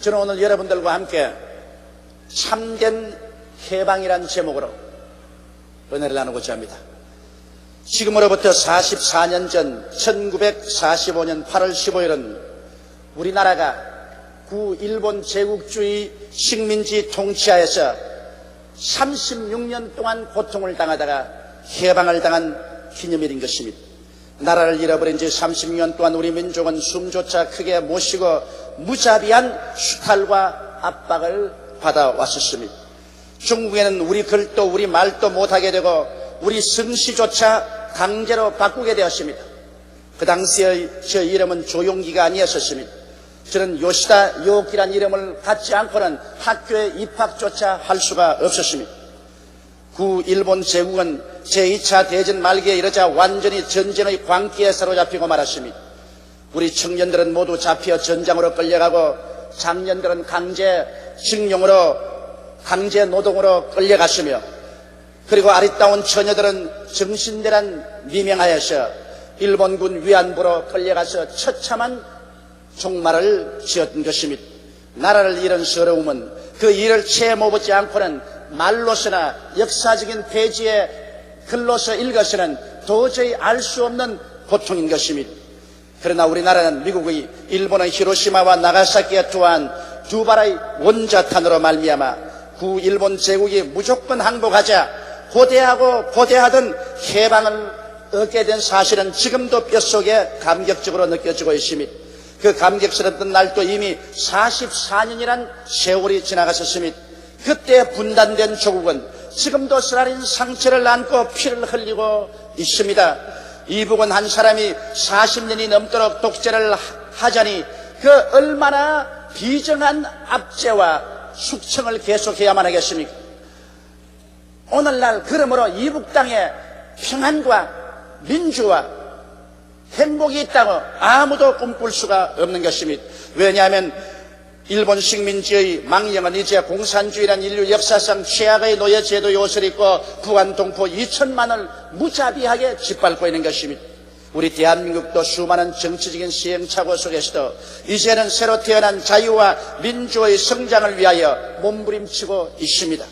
저는 오늘 여러분들과 함께 참된 해방이란 제목으로 은혜를 나누고자 합니다. 지금으로부터 44년 전 1945년 8월 15일은 우리나라가 구일본 제국주의 식민지 통치하에서 36년 동안 고통을 당하다가 해방을 당한 기념일인 것입니다. 나라를 잃어버린 지 36년 동안 우리 민족은 숨조차 크게 못 쉬고 무자비한 수탈과 압박을 받아왔었습니다. 중국에는 우리 글도 우리 말도 못하게 되고 우리 성씨조차 강제로 바꾸게 되었습니다. 그 당시의 저 이름은 조용기가 아니었었습니다. 저는 요시다 요기란 이름을 갖지 않고는 학교에 입학조차 할 수가 없었습니다. 구일본 제국은 제2차 대전 말기에 이르자 완전히 전쟁의 광기에 사로잡히고 말았습니다. 우리 청년들은 모두 잡혀 전장으로 끌려가고 장년들은 강제징용으로 강제 노동으로 끌려갔으며 그리고 아리따운 처녀들은 정신대란 미명하여서 일본군 위안부로 끌려가서 처참한 종말을 지었던 것입니다. 나라를 잃은 서러움은 그 일을 채 모으지 않고는 말로서나 역사적인 페이지에 글로서 읽어서는 도저히 알 수 없는 고통인 것입니다. 그러나 우리나라는 미국의 일본의 히로시마와 나가사키에 투하한 두 발의 원자탄으로 말미암아 구일본 제국이 무조건 항복하자 고대하고 고대하던 해방을 얻게 된 사실은 지금도 뼛속에 감격적으로 느껴지고 있습니다. 그 감격스럽던 날도 이미 44년이란 세월이 지나갔었습니다. 그때 분단된 조국은 지금도 쓰라린 상처를 안고 피를 흘리고 있습니다. 이북은 한 사람이 40년이 넘도록 독재를 하자니 그 얼마나 비정한 압제와 숙청을 계속해야만 하겠습니까? 오늘날 그러므로 이북 땅에 평안과 민주와 행복이 있다고 아무도 꿈꿀 수가 없는 것입니다. 왜냐하면 일본 식민지의 망령은 이제 공산주의란 인류 역사상 최악의 노예 제도 요소를 입고 북한 동포 2천만을 무자비하게 짓밟고 있는 것입니다. 우리 대한민국도 수많은 정치적인 시행착오 속에서도 이제는 새로 태어난 자유와 민주의 성장을 위하여 몸부림치고 있습니다.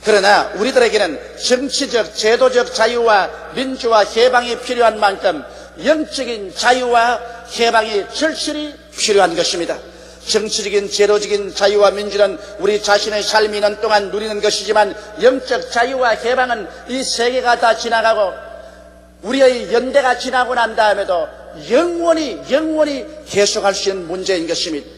그러나 우리들에게는 정치적, 제도적 자유와 민주와 해방이 필요한 만큼 영적인 자유와 해방이 절실히 필요한 것입니다. 정치적인, 제도적인 자유와 민주는 우리 자신의 삶이 있는 동안 누리는 것이지만 영적 자유와 해방은 이 세계가 다 지나가고 우리의 연대가 지나고 난 다음에도 영원히 계속할 수 있는 문제인 것입니다.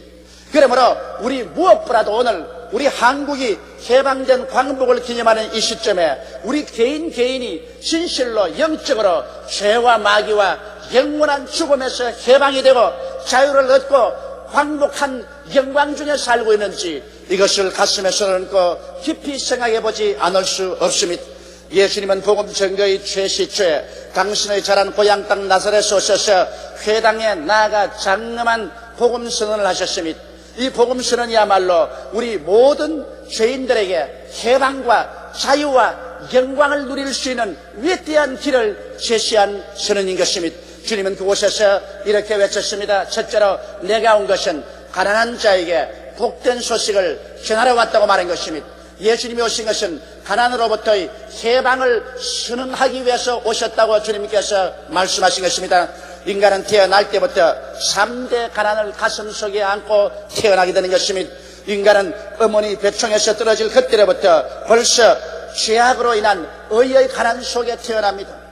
그러므로 우리 무엇보다도 오늘 우리 한국이 해방된 광복을 기념하는 이 시점에 우리 개인이 진실로 영적으로 죄와 마귀와 영원한 죽음에서 해방이 되고 자유를 얻고 광복한 영광 중에 살고 있는지 이것을 가슴에 손을 얹고 깊이 생각해보지 않을 수 없습니다. 예수님은 복음 전거의 최시초에 당신의 자란 고향 땅 나사렛에 오셔서 회당에 나아가 장엄한 복음 선언을 하셨습니다. 이 복음 선언이야말로 우리 모든 죄인들에게 해방과 자유와 영광을 누릴 수 있는 위대한 길을 제시한 선언인 것입니다. 주님은 그곳에서 이렇게 외쳤습니다. 첫째로 내가 온 것은 가난한 자에게 복된 소식을 전하러 왔다고 말한 것입니다. 예수님이 오신 것은 가난으로부터의 해방을 선언하기 위해서 오셨다고 주님께서 말씀하신 것입니다. 인간은 태어날 때부터 3대 가난을 가슴속에 안고 태어나게 되는 것입니다. 인간은 어머니 배총에서 떨어질 그때로부터 벌써 죄악으로 인한 의의 가난 속에 태어납니다.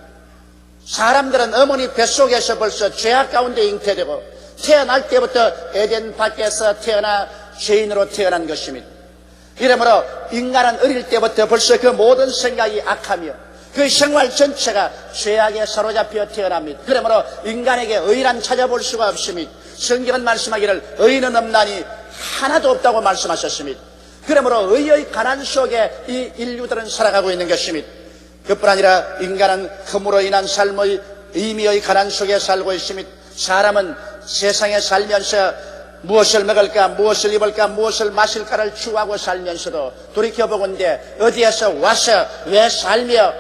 사람들은 어머니 뱃속에서 벌써 죄악 가운데 잉태되고 태어날 때부터 에덴 밖에서 태어나 죄인으로 태어난 것입니다. 이러므로 인간은 어릴 때부터 벌써 그 모든 생각이 악하며 그 생활 전체가 죄악에 사로잡혀 태어납니다. 그러므로 인간에게 의란 찾아볼 수가 없습니다. 성경은 말씀하기를 의인은 없나니 하나도 없다고 말씀하셨습니다. 그러므로 의의 가난 속에 이 인류들은 살아가고 있는 것입니다. 그뿐 아니라 인간은 흠으로 인한 삶의 의미의 가난 속에 살고 있습니다. 사람은 세상에 살면서 무엇을 먹을까, 무엇을 입을까, 무엇을 마실까를 추구하고 살면서도 돌이켜보건대 어디에서 와서 왜 살며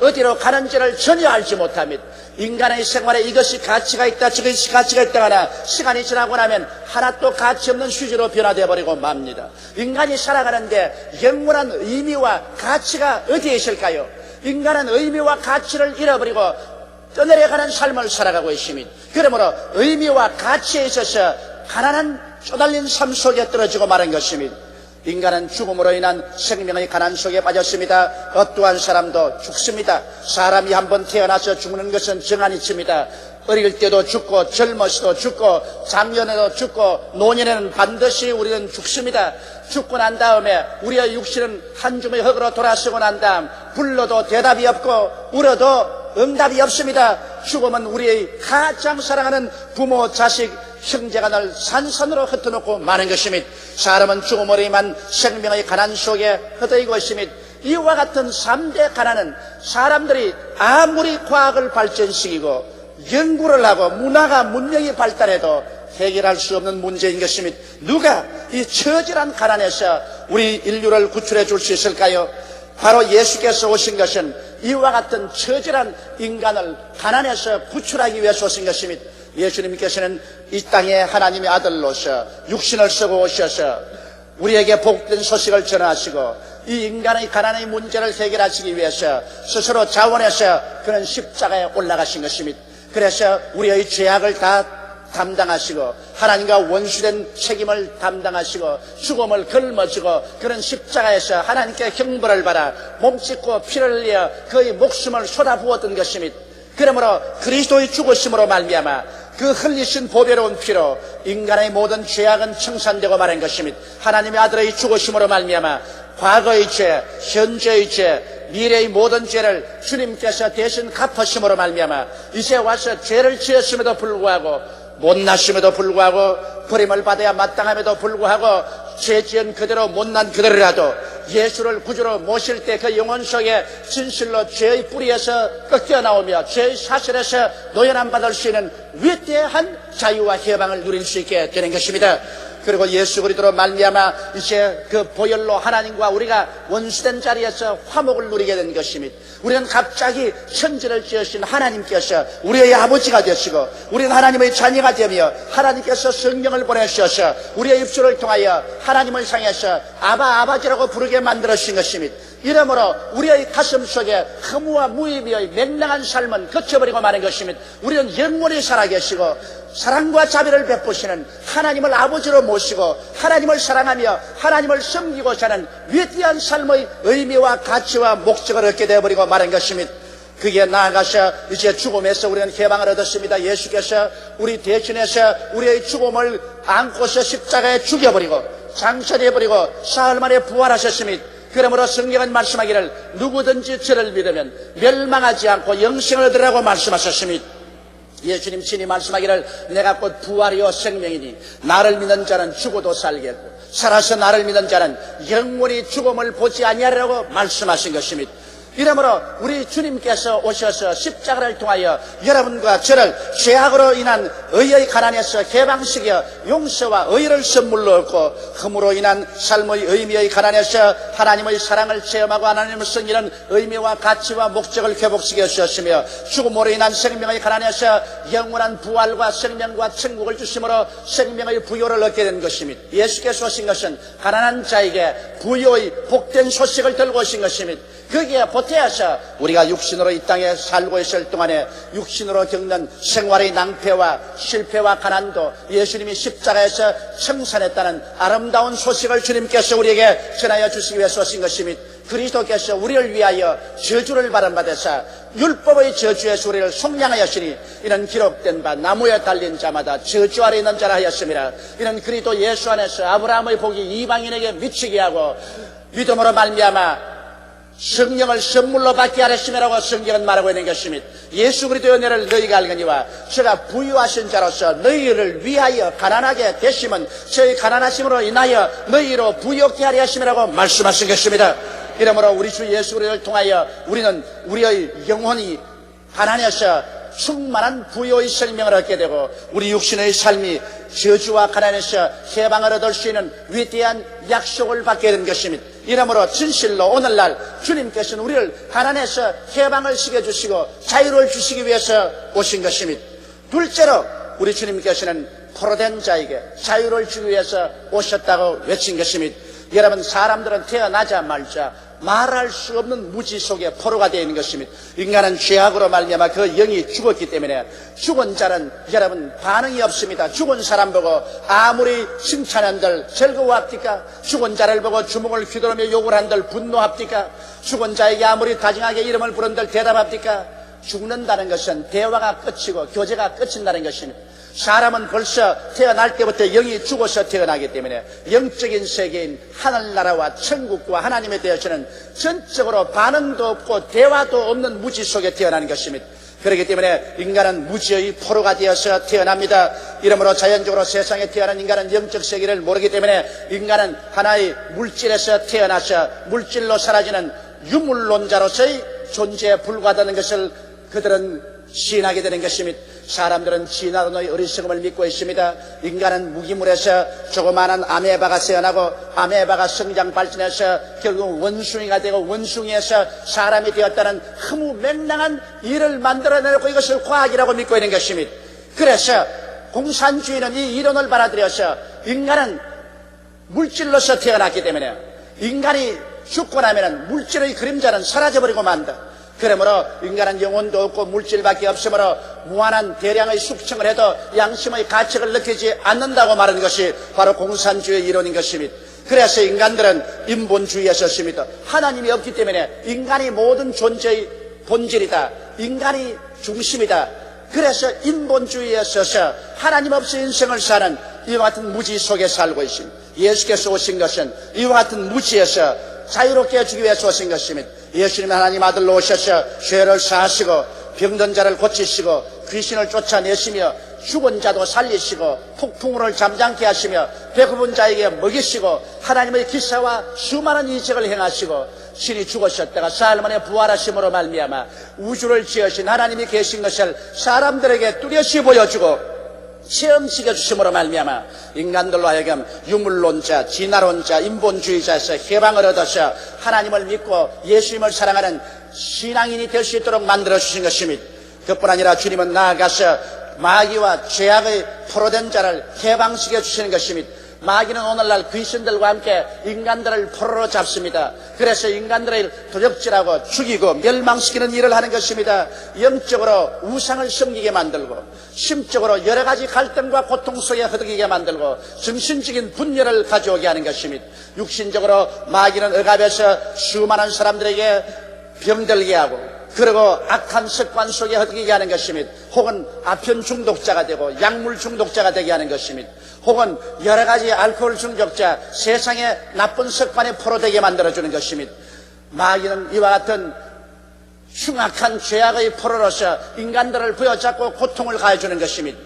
어디로 가는지를 전혀 알지 못합니다. 인간의 생활에 이것이 가치가 있다, 저것이 가치가 있다 하나 시간이 지나고 나면 하나도 가치 없는 휴지로 변화되어 버리고 맙니다. 인간이 살아가는데 영원한 의미와 가치가 어디에 있을까요? 인간은 의미와 가치를 잃어버리고 떠내려가는 삶을 살아가고 있습니다. 그러므로 의미와 가치에 있어서 가난한 쪼달린 삶 속에 떨어지고 마는 것입니다. 인간은 죽음으로 인한 생명의 가난 속에 빠졌습니다. 어떠한 사람도 죽습니다. 사람이 한번 태어나서 죽는 것은 정한이치입니다. 어릴 때도 죽고 젊어서도 죽고 장년에도 죽고 노년에는 반드시 우리는 죽습니다. 죽고 난 다음에 우리의 육신은 한 줌의 흙으로 돌아서고 난 다음 불러도 대답이 없고 울어도 응답이 없습니다. 죽음은 우리의 가장 사랑하는 부모, 자식, 형제가 늘 산산으로 흩어놓고 마는 것입니다. 사람은 죽음으로 인한 생명의 가난 속에 흩어지고 있습니다. 이와 같은 3대 가난은 사람들이 아무리 과학을 발전시키고 연구를 하고 문화가 문명이 발달해도 해결할 수 없는 문제인 것입니다. 누가 이 처절한 가난에서 우리 인류를 구출해 줄 수 있을까요? 바로 예수께서 오신 것은 이와 같은 처절한 인간을 가난에서 구출하기 위해서 오신 것입니다. 예수님께서는 이 땅에 하나님의 아들로서 육신을 쓰고 오셔서 우리에게 복된 소식을 전하시고 이 인간의 가난의 문제를 해결하시기 위해서 스스로 자원해서 그는 십자가에 올라가신 것입니다. 그래서 우리의 죄악을 다 담당하시고 하나님과 원수된 책임을 담당하시고 죽음을 걸머지고 그런 십자가에서 하나님께 형벌을 받아 몸짓고 피를 흘려 그의 목숨을 쏟아부었던 것입니다. 그러므로 그리스도의 죽으심으로 말미암아 그 흘리신 보배로운 피로 인간의 모든 죄악은 청산되고 마는 것입니다. 하나님의 아들의 죽으심으로 말미암아 과거의 죄, 현재의 죄, 미래의 모든 죄를 주님께서 대신 갚으심으로 말미암아 이제 와서 죄를 지었음에도 불구하고 못났음에도 불구하고 버림을 받아야 마땅함에도 불구하고 죄 지은 그대로 못난 그대로라도 예수를 구주로 모실 때 그 영혼 속에 진실로 죄의 뿌리에서 꺾여 나오며 죄의 사슬에서 노연함 받을 수 있는 위대한 자유와 해방을 누릴 수 있게 되는 것입니다. 그리고 예수 그리스도로 말미암아 이제 그 보혈로 하나님과 우리가 원수된 자리에서 화목을 누리게 된 것입니다. 우리는 갑자기 천지를 지으신 하나님께서 우리의 아버지가 되시고 우리는 하나님의 자녀가 되며 하나님께서 성령을 보내주셔서 우리의 입술을 통하여 하나님을 향해서 아버지라고 부르게 만들어주신 것입니다. 이러므로 우리의 가슴 속에 허무와 무의미의 맹랑한 삶은 거쳐버리고 마는 것입니다. 우리는 영원히 살아계시고 사랑과 자비를 베푸시는 하나님을 아버지로 모시고 하나님을 사랑하며 하나님을 섬기고자 하는 위대한 삶의 의미와 가치와 목적을 얻게 되어버리고 마는 것입니다. 그게 나아가서 이제 죽음에서 우리는 해방을 얻었습니다. 예수께서 우리 대신해서 우리의 죽음을 안고서 십자가에 죽여버리고 장천해버리고 사흘 만에 부활하셨습니다. 그러므로 성경은 말씀하기를 누구든지 저를 믿으면 멸망하지 않고 영생을 얻으라고 말씀하셨습니다. 예수님 친히 말씀하기를 내가 곧 부활이요 생명이니 나를 믿는 자는 죽어도 살겠고 살아서 나를 믿는 자는 영원히 죽음을 보지 아니하리라고 말씀하신 것입니다. 이러므로 우리 주님께서 오셔서 십자가를 통하여 여러분과 저를 죄악으로 인한 의의 가난에서 해방시켜 용서와 의를 선물로 얻고 흠으로 인한 삶의 의미의 가난에서 하나님의 사랑을 체험하고 하나님을 섬기는 의미와 가치와 목적을 회복시켜 주셨으며 죽음으로 인한 생명의 가난에서 영원한 부활과 생명과 천국을 주심으로 생명의 부요를 얻게 된 것입니다. 예수께서 오신 것은 가난한 자에게 부요의 복된 소식을 들고 오신 것입니다. 거기에 보태어서 우리가 육신으로 이 땅에 살고 있을 동안에 육신으로 겪는 생활의 낭패와 실패와 가난도 예수님이 십자가에서 청산했다는 아름다운 소식을 주님께서 우리에게 전하여 주시기 위해서 오신 것입니다. 그리스도께서 우리를 위하여 저주를 받으사 율법의 저주에서 우리를 속량하였으니 이는 기록된 바 나무에 달린 자마다 저주 아래 있는 자라 하였습니다. 이는 그리스도 예수 안에서 아브라함의 복이 이방인에게 미치게 하고 믿음으로 말미암아 성령을 선물로 받게 하셨음이라고 성경은 말하고 있는 것입니다. 예수 그리스도의 은혜를 너희가 알거니와 저가 부유하신 자로서 너희를 위하여 가난하게 되심은 저희 가난하심으로 인하여 너희로 부유케 하려 하심이라고 말씀하신 것입니다. 이러므로 우리 주 예수 그리스도를 통하여 우리는 우리의 영혼이 가난해서 충만한 부요의 생명을 얻게 되고 우리 육신의 삶이 저주와 가난에서 해방을 얻을 수 있는 위대한 약속을 받게 된 것입니다. 이러므로 진실로 오늘날 주님께서는 우리를 가난에서 해방을 시켜주시고 자유를 주시기 위해서 오신 것입니다. 둘째로 우리 주님께서는 포로된 자에게 자유를 주기 위해서 오셨다고 외친 것입니다. 여러분, 사람들은 태어나자마자 말할 수 없는 무지 속에 포로가 되어 있는 것입니다. 인간은 죄악으로 말미암아 그 영이 죽었기 때문에 죽은 자는 여러분 반응이 없습니다. 죽은 사람 보고 아무리 칭찬한들 즐거워합니까? 죽은 자를 보고 주먹을 휘두르며 욕을 한들 분노합니까? 죽은 자에게 아무리 다정하게 이름을 부른들 대답합니까? 죽는다는 것은 대화가 끝이고 교제가 끝인다는 것입니다. 사람은 벌써 태어날 때부터 영이 죽어서 태어나기 때문에 영적인 세계인 하늘나라와 천국과 하나님에 대해서는 전적으로 반응도 없고 대화도 없는 무지 속에 태어나는 것입니다. 그렇기 때문에 인간은 무지의 포로가 되어서 태어납니다. 이러므로 자연적으로 세상에 태어난 인간은 영적 세계를 모르기 때문에 인간은 하나의 물질에서 태어나서 물질로 사라지는 유물론자로서의 존재에 불과하다는 것을 그들은 시인하게 되는 것입니다. 사람들은 진화론의 어리석음을 믿고 있습니다. 인간은 무기물에서 조그마한 아메바가 태어나고 아메바가 성장 발전해서 결국 원숭이가 되고 원숭이에서 사람이 되었다는 허무맹랑한 일을 만들어내고 이것을 과학이라고 믿고 있는 것입니다. 그래서 공산주의는 이 이론을 받아들여서 인간은 물질로서 태어났기 때문에 인간이 죽고 나면 물질의 그림자는 사라져버리고 만다. 그러므로 인간은 영혼도 없고 물질밖에 없으므로 무한한 대량의 숙청을 해도 양심의 가책을 느끼지 않는다고 말하는 것이 바로 공산주의 이론인 것입니다. 그래서 인간들은 인본주의에 섰습니다. 하나님이 없기 때문에 인간이 모든 존재의 본질이다. 인간이 중심이다. 그래서 인본주의에 서서 하나님 없이 인생을 사는 이와 같은 무지 속에 살고 있습니다. 예수께서 오신 것은 이와 같은 무지에서 자유롭게 해주기 위해서 오신 것입니다. 예수님은 하나님 아들로 오셔서 죄를 사하시고 병든 자를 고치시고 귀신을 쫓아내시며 죽은 자도 살리시고 폭풍우를 잠잠케 하시며 배고픈 자에게 먹이시고 하나님의 기사와 수많은 이적을 행하시고 신이 죽으셨다가 사흘 만에 부활하심으로 말미암아 우주를 지으신 하나님이 계신 것을 사람들에게 뚜렷이 보여주고 체험시켜 주심으로 말미암아 인간들로 하여금 유물론자, 진화론자, 인본주의자에서 해방을 얻어서 하나님을 믿고 예수님을 사랑하는 신앙인이 될 수 있도록 만들어 주신 것입니다. 그뿐 아니라 주님은 나아가서 마귀와 죄악의 포로된 자를 해방시켜 주시는 것입니다. 마귀는 오늘날 귀신들과 함께 인간들을 포로로 잡습니다. 그래서 인간들을 도적질하고 죽이고 멸망시키는 일을 하는 것입니다. 영적으로 우상을 섬기게 만들고 심적으로 여러 가지 갈등과 고통 속에 허덕이게 만들고 정신적인 분열을 가져오게 하는 것입니다. 육신적으로 마귀는 억압해서 수많은 사람들에게 병들게 하고 그리고 악한 습관 속에 허덕이게 하는 것입니다. 혹은 아편 중독자가 되고 약물 중독자가 되게 하는 것입니다. 혹은 여러 가지 알코올 중독자, 세상의 나쁜 습관에 포로되게 만들어주는 것입니다. 마귀는 이와 같은 흉악한 죄악의 포로로서 인간들을 부여잡고 고통을 가해주는 것입니다.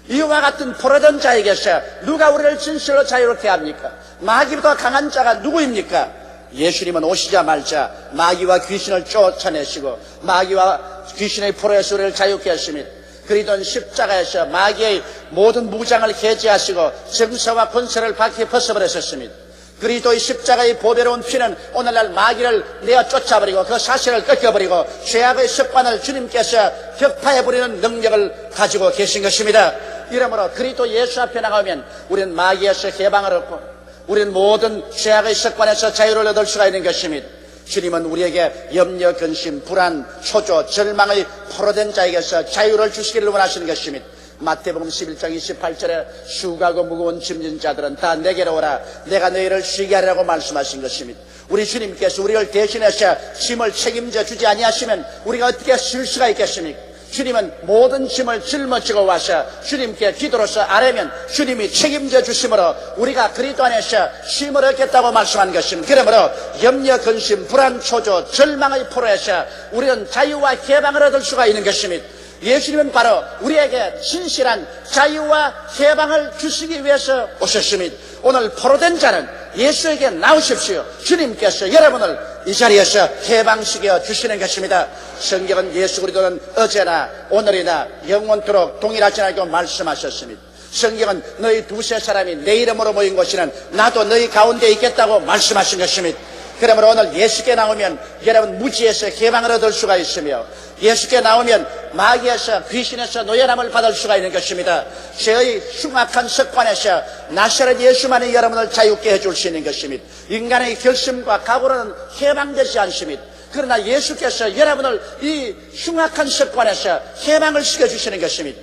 이와 같은 포로된 자에게서 누가 우리를 진실로 자유롭게 합니까? 마귀보다 강한 자가 누구입니까? 예수님은 오시자마자 마귀와 귀신을 쫓아내시고 마귀와 귀신의 포로에서 우리를 자유케 하십니다. 그리던 십자가에서 마귀의 모든 무장을 해제하시고 정사와 권세를 밖에 벗어버렸습니다. 그리스도의 십자가의 보배로운 피는 오늘날 마귀를 내어 쫓아버리고 그 사실을 꺾여버리고 죄악의 습관을 주님께서 격파해버리는 능력을 가지고 계신 것입니다. 이러므로 그리스도 예수 앞에 나가면 우리는 마귀에서 해방을 얻고 우리는 모든 죄악의 습관에서 자유를 얻을 수가 있는 것입니다. 주님은 우리에게 염려, 근심, 불안, 초조, 절망의 포로된 자에게서 자유를 주시기를 원하시는 것입니다. 마태복음 11장 28절에 수고하고 무거운 짐진 자들은 다 내게로 오라 내가 너희를 쉬게 하리라고 말씀하신 것입니다. 우리 주님께서 우리를 대신해서 짐을 책임져 주지 아니하시면 우리가 어떻게 쉴 수가 있겠습니까? 주님은 모든 짐을 짊어지고 와서 주님께 기도로서 아뢰면 주님이 책임져 주심으로 우리가 그리스도 안에서 쉼을 얻겠다고 말씀한 것입니다. 그러므로 염려, 근심, 불안, 초조, 절망의 포로에서 우리는 자유와 해방을 얻을 수가 있는 것입니다. 예수님은 바로 우리에게 진실한 자유와 해방을 주시기 위해서 오셨습니다. 오늘 포로된 자는 예수에게 나오십시오. 주님께서 여러분을 이 자리에서 해방시켜 주시는 것입니다. 성경은 예수 그리스도는 어제나 오늘이나 영원토록 동일하지 않고 말씀하셨습니다. 성경은 너희 두세 사람이 내 이름으로 모인 곳에는 나도 너희 가운데 있겠다고 말씀하신 것입니다. 그러므로 오늘 예수께 나오면 여러분 무지에서 해방을 얻을 수가 있으며, 예수께 나오면 마귀에서 귀신에서 노예함을 받을 수가 있는 것입니다. 죄의 흉악한 습관에서 나사렛 예수만이 여러분을 자유케 해줄 수 있는 것입니다. 인간의 결심과 각오로는 해방되지 않습니다. 그러나 예수께서 여러분을 이 흉악한 습관에서 해방을 시켜주시는 것입니다.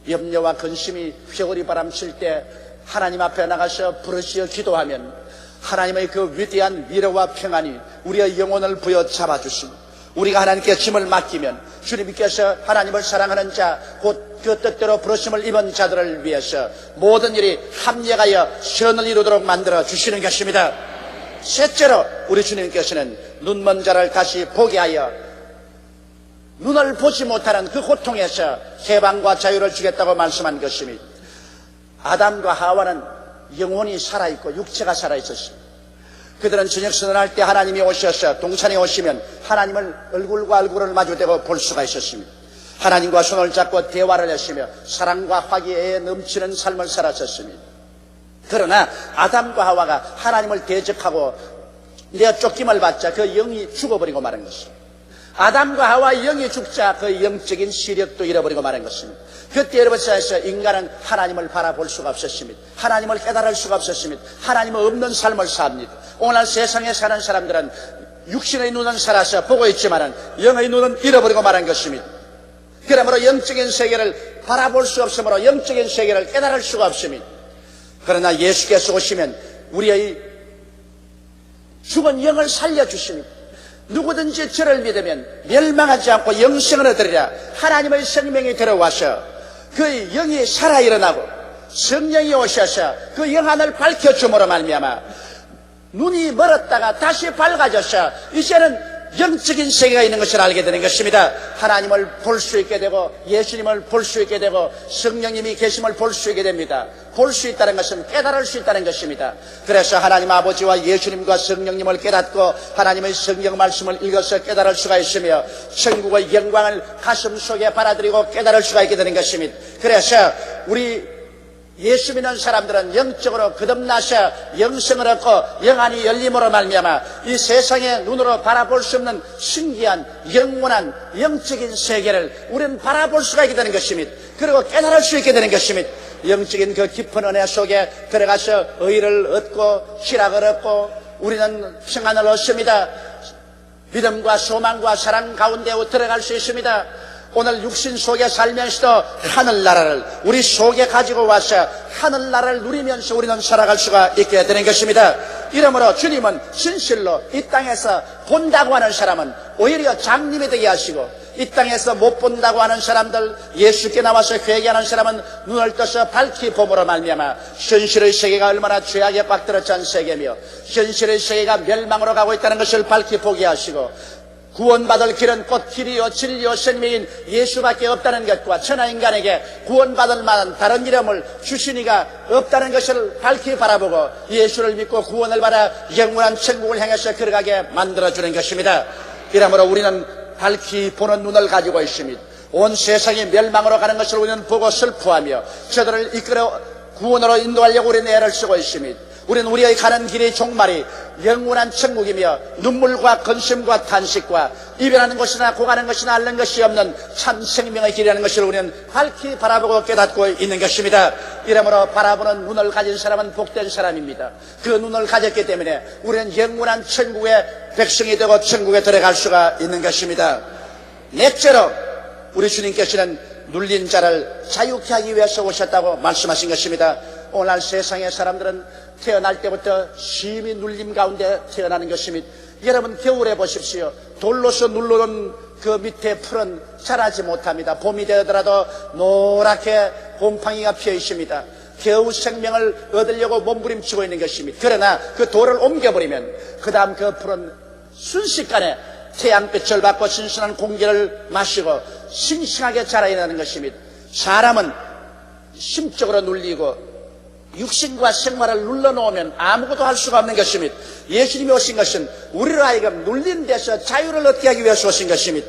염려와 근심이 휘어리 바람칠 때 하나님 앞에 나가서 부르짖어 기도하면 하나님의 그 위대한 위로와 평안이 우리의 영혼을 부여잡아 주시고, 우리가 하나님께 짐을 맡기면 주님께서 하나님을 사랑하는 자, 곧 그 뜻대로 부르심을 입은 자들을 위해서 모든 일이 합력하여 선을 이루도록 만들어 주시는 것입니다. 셋째로 우리 주님께서는 눈먼 자를 다시 보게 하여 눈을 보지 못하는 그 고통에서 해방과 자유를 주겠다고 말씀한 것입니다. 아담과 하와는 영혼이 살아있고 육체가 살아있었습니다. 그들은 저녁 선언할 때 하나님이 오셔서 동산에 오시면 하나님을 얼굴과 얼굴을 마주대고 볼 수가 있었습니다. 하나님과 손을 잡고 대화를 했으며 사랑과 화기애애 넘치는 삶을 살았었습니다. 그러나 아담과 하와가 하나님을 대적하고 내쫓김을 받자 그 영이 죽어버리고 마는 것입니다. 아담과 하와의 영이 죽자 그 영적인 시력도 잃어버리고 마는 것입니다. 그때 여러분께서 인간은 하나님을 바라볼 수가 없었습니다. 하나님을 깨달을 수가 없었습니다. 하나님 없는 삶을 삽니다. 오늘 세상에 사는 사람들은 육신의 눈은 살아서 보고 있지만 영의 눈은 잃어버리고 말한 것입니다. 그러므로 영적인 세계를 바라볼 수 없으므로 영적인 세계를 깨달을 수가 없습니다. 그러나 예수께서 오시면 우리의 죽은 영을 살려주십니다. 누구든지 저를 믿으면 멸망하지 않고 영생을 얻으리라. 하나님의 생명이 들어와서 그 영이 살아 일어나고 성령이 오셔서 그 영 하나를 밝혀줌으로 말미암아 눈이 멀었다가 다시 밝아져서 이제는 영적인 세계가 있는 것을 알게 되는 것입니다. 하나님을 볼 수 있게 되고 예수님을 볼 수 있게 되고 성령님이 계심을 볼 수 있게 됩니다. 볼 수 있다는 것은 깨달을 수 있다는 것입니다. 그래서 하나님 아버지와 예수님과 성령님을 깨닫고 하나님의 성경 말씀을 읽어서 깨달을 수가 있으며 천국의 영광을 가슴 속에 받아들이고 깨달을 수가 있게 되는 것입니다. 그래서 우리 예수 믿는 사람들은 영적으로 거듭나서 영생을 얻고 영안이 열림으로 말미암아 이 세상의 눈으로 바라볼 수 없는 신기한 영원한 영적인 세계를 우리는 바라볼 수가 있게 되는 것입니다. 그리고 깨달을 수 있게 되는 것입니다. 영적인 그 깊은 은혜 속에 들어가서 의를 얻고 희락을 얻고 우리는 평안을 얻습니다. 믿음과 소망과 사랑 가운데 들어갈 수 있습니다. 오늘 육신 속에 살면서도 하늘나라를 우리 속에 가지고 와서 하늘나라를 누리면서 우리는 살아갈 수가 있게 되는 것입니다. 이러므로 주님은 진실로 이 땅에서 본다고 하는 사람은 오히려 장님이 되게 하시고 이 땅에서 못 본다고 하는 사람들, 예수께 나와서 회개하는 사람은 눈을 떠서 밝히 봄으로 말미암아 현실의 세계가 얼마나 죄악에 빠뜨렸던 세계며 현실의 세계가 멸망으로 가고 있다는 것을 밝히 보게 하시고 구원받을 길은 곧 길이요 진리요 생명인 예수밖에 없다는 것과 천하인간에게 구원받을 만한 다른 이름을 주시니가 없다는 것을 밝히 바라보고 예수를 믿고 구원을 받아 영원한 천국을 향해서 걸어가게 만들어주는 것입니다. 이러므로 우리는 밝히 보는 눈을 가지고 있습니다. 온 세상이 멸망으로 가는 것을 우리는 보고 슬퍼하며 저들을 이끌어 구원으로 인도하려고 우리는 애를 쓰고 있습니다. 우리는 우리의 가는 길의 종말이 영원한 천국이며 눈물과 근심과 탄식과 이별하는 것이나 고가는 것이나 앓는 것이 없는 참 생명의 길이라는 것을 우리는 밝히 바라보고 깨닫고 있는 것입니다. 이러므로 바라보는 눈을 가진 사람은 복된 사람입니다. 그 눈을 가졌기 때문에 우리는 영원한 천국의 백성이 되고 천국에 들어갈 수가 있는 것입니다. 넷째로 우리 주님께서는 눌린 자를 자유케 하기 위해서 오셨다고 말씀하신 것입니다. 오늘 세상의 사람들은 태어날 때부터 심히 눌림 가운데 태어나는 것입니다. 여러분 겨울에 보십시오. 돌로서 눌러놓은 그 밑에 풀은 자라지 못합니다. 봄이 되더라도 노랗게 곰팡이가 피어 있습니다. 겨우 생명을 얻으려고 몸부림치고 있는 것입니다. 그러나 그 돌을 옮겨버리면 그 다음 그 풀은 순식간에 태양빛을 받고 신선한 공기를 마시고 싱싱하게 자라나는 것입니다. 사람은 심적으로 눌리고 육신과 생활을 눌러놓으면 아무것도 할 수가 없는 것입니다. 예수님이 오신 것은 우리로 하여금 눌린 데서 자유를 얻게 하기 위해서 오신 것입니다.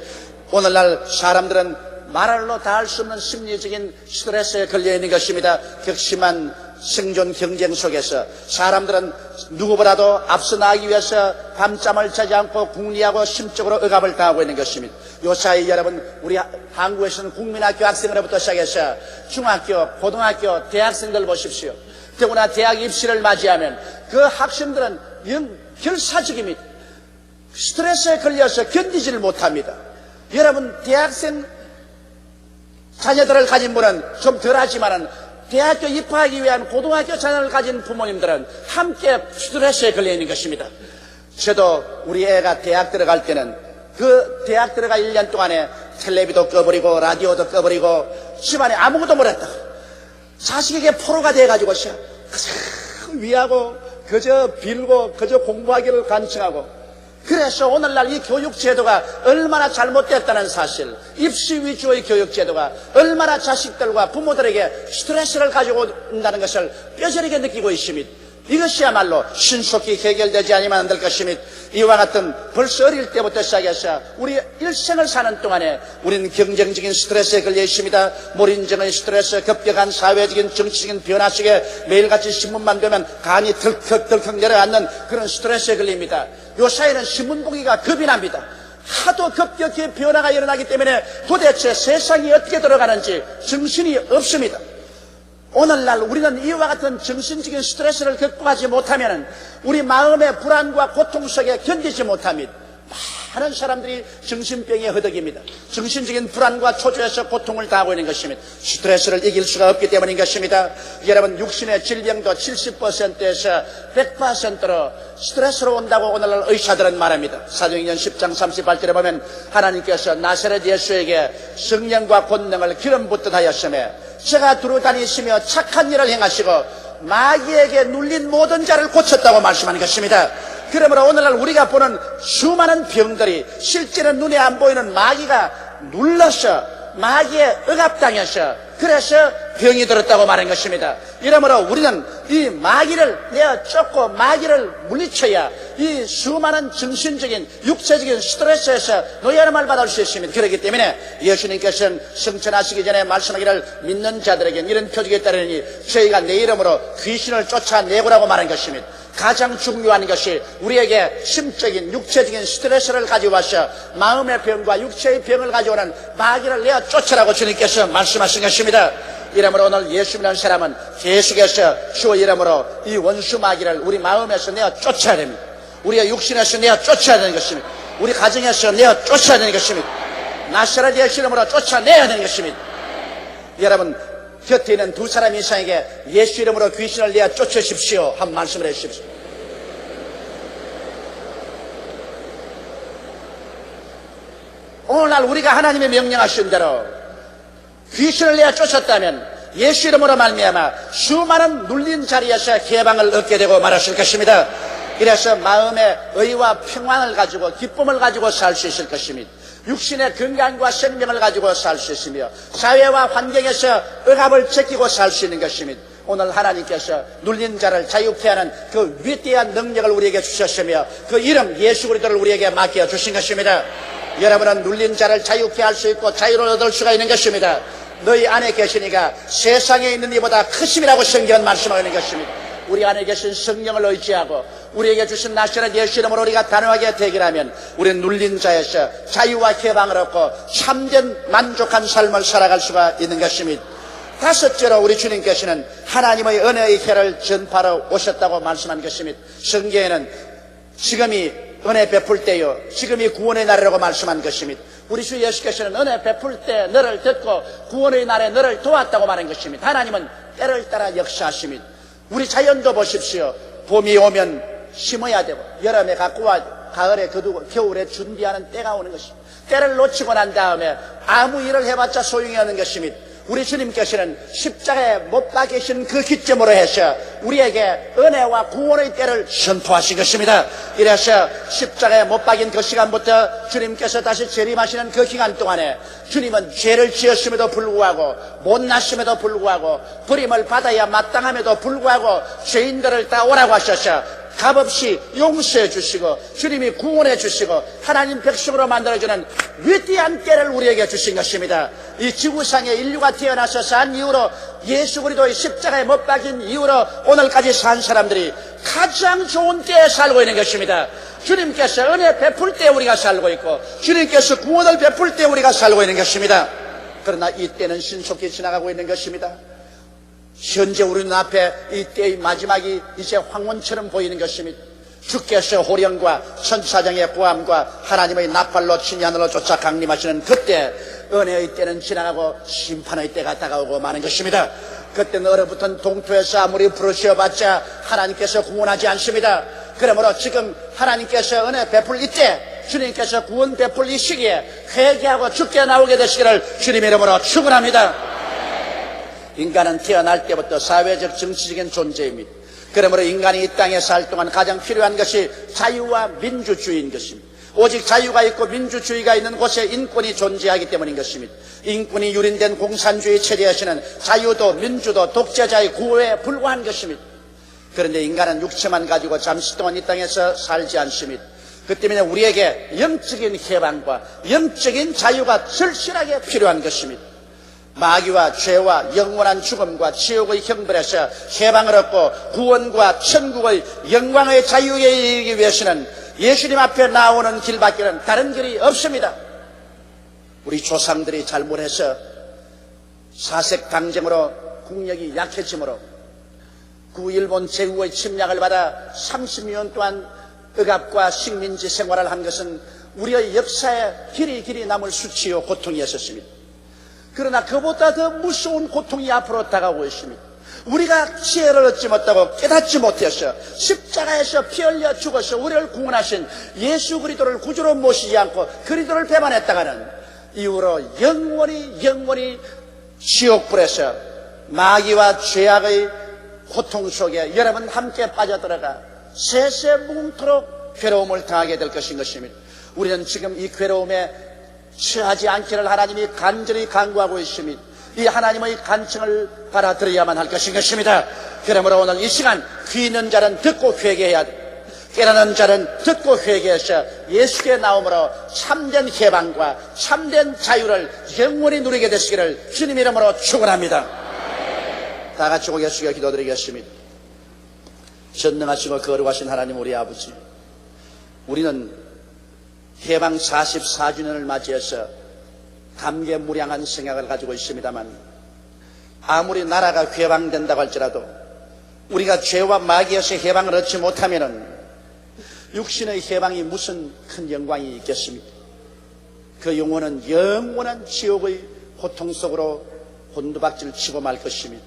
오늘날 사람들은 말로 다 할 수 없는 심리적인 스트레스에 걸려 있는 것입니다. 격심한 생존 경쟁 속에서 사람들은 누구보다도 앞서 나가기 위해서 밤잠을 자지 않고 궁리하고 심적으로 억압을 당하고 있는 것입니다. 요사이 여러분, 우리 한국에서는 국민학교 학생으로부터 시작해서 중학교, 고등학교, 대학생들 보십시오. 더구나 대학 입시를 맞이하면 그 학생들은 결사적입니다. 스트레스에 걸려서 견디지를 못합니다. 여러분, 대학생 자녀들을 가진 분은 좀 덜하지만은 대학교 입학하기 위한 고등학교 자녀를 가진 부모님들은 함께 스트레스에 걸려 있는 것입니다. 저도 우리 애가 대학 들어갈 때는 그 대학 들어가 1년 동안에 텔레비도 꺼버리고 라디오도 꺼버리고 집안에 아무것도 못했다. 자식에게 포로가 돼가지고 위하고 그저 빌고 그저 공부하기를 간청하고, 그래서 오늘날 이 교육제도가 얼마나 잘못됐다는 사실, 입시 위주의 교육제도가 얼마나 자식들과 부모들에게 스트레스를 가지고 온다는 것을 뼈저리게 느끼고 있습니다. 이것이야말로 신속히 해결되지 않으면 안 될 것입니다. 이와 같은 벌써 어릴 때부터 시작해서 우리 일생을 사는 동안에 우리는 경쟁적인 스트레스에 걸려 있습니다. 몰인정의 스트레스, 급격한 사회적인 정치적인 변화 속에 매일같이 신문만 보면 간이 덜컥덜컥 내려앉는 그런 스트레스에 걸립니다. 요사이는 신문 보기가 겁이 납니다. 하도 급격히 변화가 일어나기 때문에 도대체 세상이 어떻게 돌아가는지 정신이 없습니다. 오늘날 우리는 이와 같은 정신적인 스트레스를 극복하지 못하면 우리 마음의 불안과 고통 속에 견디지 못합니다. 많은 사람들이 정신병에 허덕입니다. 정신적인 불안과 초조해서 고통을 당하고 있는 것입니다. 스트레스를 이길 수가 없기 때문인 것입니다. 여러분, 육신의 질병도 70%에서 100%로 스트레스로 온다고 오늘날 의사들은 말합니다. 사도행전 10장 38절에 보면 하나님께서 나사렛 예수에게 성령과 권능을 기름 붓듯 하였으며 제가 두루 다니시며 착한 일을 행하시고 마귀에게 눌린 모든 자를 고쳤다고 말씀하는 것입니다. 그러므로 오늘날 우리가 보는 수많은 병들이 실제는 눈에 안 보이는 마귀가 눌러서 마귀에 억압당해서 그래서 병이 들었다고 말한 것입니다. 이러므로 우리는 이 마귀를 내어 쫓고 마귀를 물리쳐야 이 수많은 정신적인 육체적인 스트레스에서 노예함을 받을 수 있습니다. 그렇기 때문에 예수님께서는 승천하시기 전에 말씀하기를 믿는 자들에게 이런 표적이 따르니 저희가 내 이름으로 귀신을 쫓아내고라고 말한 것입니다. 가장 중요한 것이 우리에게 심적인 육체적인 스트레스를 가져와서 마음의 병과 육체의 병을 가져오는 마귀를 내어 쫓으라고 주님께서 말씀하신 것입니다. 이러므로 오늘 예수 믿는 사람은 계속해서 주의 이름으로 이 원수 마귀를 우리 마음에서 내어 쫓아야 됩니다. 우리의 육신에서 내어 쫓아야 되는 것입니다. 우리 가정에서 내어 쫓아야 되는 것입니다. 나사렛 예수 이름으로 쫓아내야 되는 것입니다. 여러분, 곁에 있는 두 사람 이상에게 예수 이름으로 귀신을 내어 쫓으십시오 한 말씀을 해주십시오. 오늘날 우리가 하나님의 명령하신 대로 귀신을 내어 쫓았다면 예수 이름으로 말미암아 수많은 눌린 자리에서 해방을 얻게 되고 말하실 것입니다. 그래서 마음의 의와 평안을 가지고 기쁨을 가지고 살 수 있을 것입니다. 육신의 건강과 생명을 가지고 살 수 있으며 사회와 환경에서 억압을 제끼고 살 수 있는 것입니다. 오늘 하나님께서 눌린 자를 자유케 하는 그 위대한 능력을 우리에게 주셨으며 그 이름 예수 그리스도를 우리에게 맡겨 주신 것입니다. 여러분은 눌린 자를 자유케 할 수 있고 자유를 얻을 수가 있는 것입니다. 너희 안에 계시니까 세상에 있는 이보다 크심이라고 성경은 말씀하고 있는 것입니다. 우리 안에 계신 성령을 의지하고 우리에게 주신 나사렛 예수 이름으로 우리가 단호하게 대결하면 우리는 눌린 자에서 자유와 해방을 얻고 참된 만족한 삶을 살아갈 수가 있는 것입니다. 다섯째로 우리 주님께서는 하나님의 은혜의 해를 전파하러 오셨다고 말씀한 것입니다. 성경에는 지금이 은혜 베풀 때요, 지금이 구원의 날이라고 말씀한 것입니다. 우리 주 예수께서는 은혜 베풀 때 너를 듣고 구원의 날에 너를 도왔다고 말한 것입니다. 하나님은 때를 따라 역사하십니다. 우리 자연도 보십시오. 봄이 오면 심어야 되고 여름에 갖고 와야 되고 가을에 거두고 겨울에 준비하는 때가 오는 것입니다. 때를 놓치고 난 다음에 아무 일을 해봤자 소용이 없는 것입니다. 우리 주님께서는 십자가에 못 박히신 그 기점으로 해서 우리에게 은혜와 구원의 때를 선포하신 것입니다. 이래서 십자가에 못 박인 그 시간부터 주님께서 다시 재림하시는 그 기간 동안에 주님은 죄를 지었음에도 불구하고 못났음에도 불구하고 버림을 받아야 마땅함에도 불구하고 죄인들을 다 오라고 하셔서 값없이 용서해 주시고 주님이 구원해 주시고 하나님 백성으로 만들어주는 위대한 때를 우리에게 주신 것입니다. 이 지구상에 인류가 태어나서 산 이후로 예수 그리스도의 십자가에 못 박힌 이후로 오늘까지 산 사람들이 가장 좋은 때에 살고 있는 것입니다. 주님께서 은혜 베풀 때 우리가 살고 있고 주님께서 구원을 베풀 때 우리가 살고 있는 것입니다. 그러나 이 때는 신속히 지나가고 있는 것입니다. 현재 우리 눈앞에 이 때의 마지막이 이제 황혼처럼 보이는 것입니다. 주께서 호령과 천사장의 구함과 하나님의 나팔로 친히 하늘로 쫓아 강림하시는 그때 은혜의 때는 지나가고 심판의 때가 다가오고 마는 것입니다. 그때는 얼어붙은 동토에서 아무리 부르짖어봤자 하나님께서 구원하지 않습니다. 그러므로 지금 하나님께서 은혜 베풀 이때 주님께서 구원 베풀 이 시기에 회개하고 주께 나오게 되시기를 주님의 이름으로 축원합니다. 인간은 태어날 때부터 사회적 정치적인 존재입니다. 그러므로 인간이 이 땅에 살 동안 가장 필요한 것이 자유와 민주주의인 것입니다. 오직 자유가 있고 민주주의가 있는 곳에 인권이 존재하기 때문인 것입니다. 인권이 유린된 공산주의 체제에서는 자유도 민주도 독재자의 구호에 불과한 것입니다. 그런데 인간은 육체만 가지고 잠시 동안 이 땅에서 살지 않습니다. 그 때문에 우리에게 영적인 해방과 영적인 자유가 절실하게 필요한 것입니다. 마귀와 죄와 영원한 죽음과 지옥의 형벌에서 해방을 얻고 구원과 천국의 영광의 자유에 이르기 위해서는 예수님 앞에 나오는 길밖에는 다른 길이 없습니다. 우리 조상들이 잘못해서 사색 당정으로 국력이 약해지므로 구일본 제국의 침략을 받아 30년 동안 억압과 식민지 생활을 한 것은 우리의 역사에 길이 남을 수치요 고통이었습니다. 그러나 그보다 더 무서운 고통이 앞으로 다가오고 있습니다. 우리가 지혜를 얻지 못하고 깨닫지 못해서 십자가에서 피 흘려 죽어서 우리를 구원하신 예수 그리스도를 구주로 모시지 않고 그리스도를 배반했다가는 이후로 영원히 지옥불에서 마귀와 죄악의 고통 속에 여러분 함께 빠져들어가 세세무궁토록 괴로움을 당하게 될 것입니다. 우리는 지금 이 괴로움에 처하지 않기를 하나님이 간절히 간구하고 있습니다. 이 하나님의 간청을 받아들여야만 할 것입니다. 그러므로 오늘 이 시간 귀 있는 자는 듣고 회개해야 돼. 깨닫는 자는 듣고 회개해서 예수께 나옴으로 참된 해방과 참된 자유를 영원히 누리게 되시기를 주님 이름으로 축원합니다. 다 같이 고개 숙여 기도드리겠습니다. 전능하시고 거룩하신 하나님 우리 아버지, 우리는 해방 44주년을 맞이해서 감개무량한 생각을 가지고 있습니다만 아무리 나라가 해방된다고 할지라도 우리가 죄와 마귀에서 해방을 얻지 못하면은 육신의 해방이 무슨 큰 영광이 있겠습니까? 그 영혼은 영원한 지옥의 고통 속으로 곤두박질 치고 말 것입니다.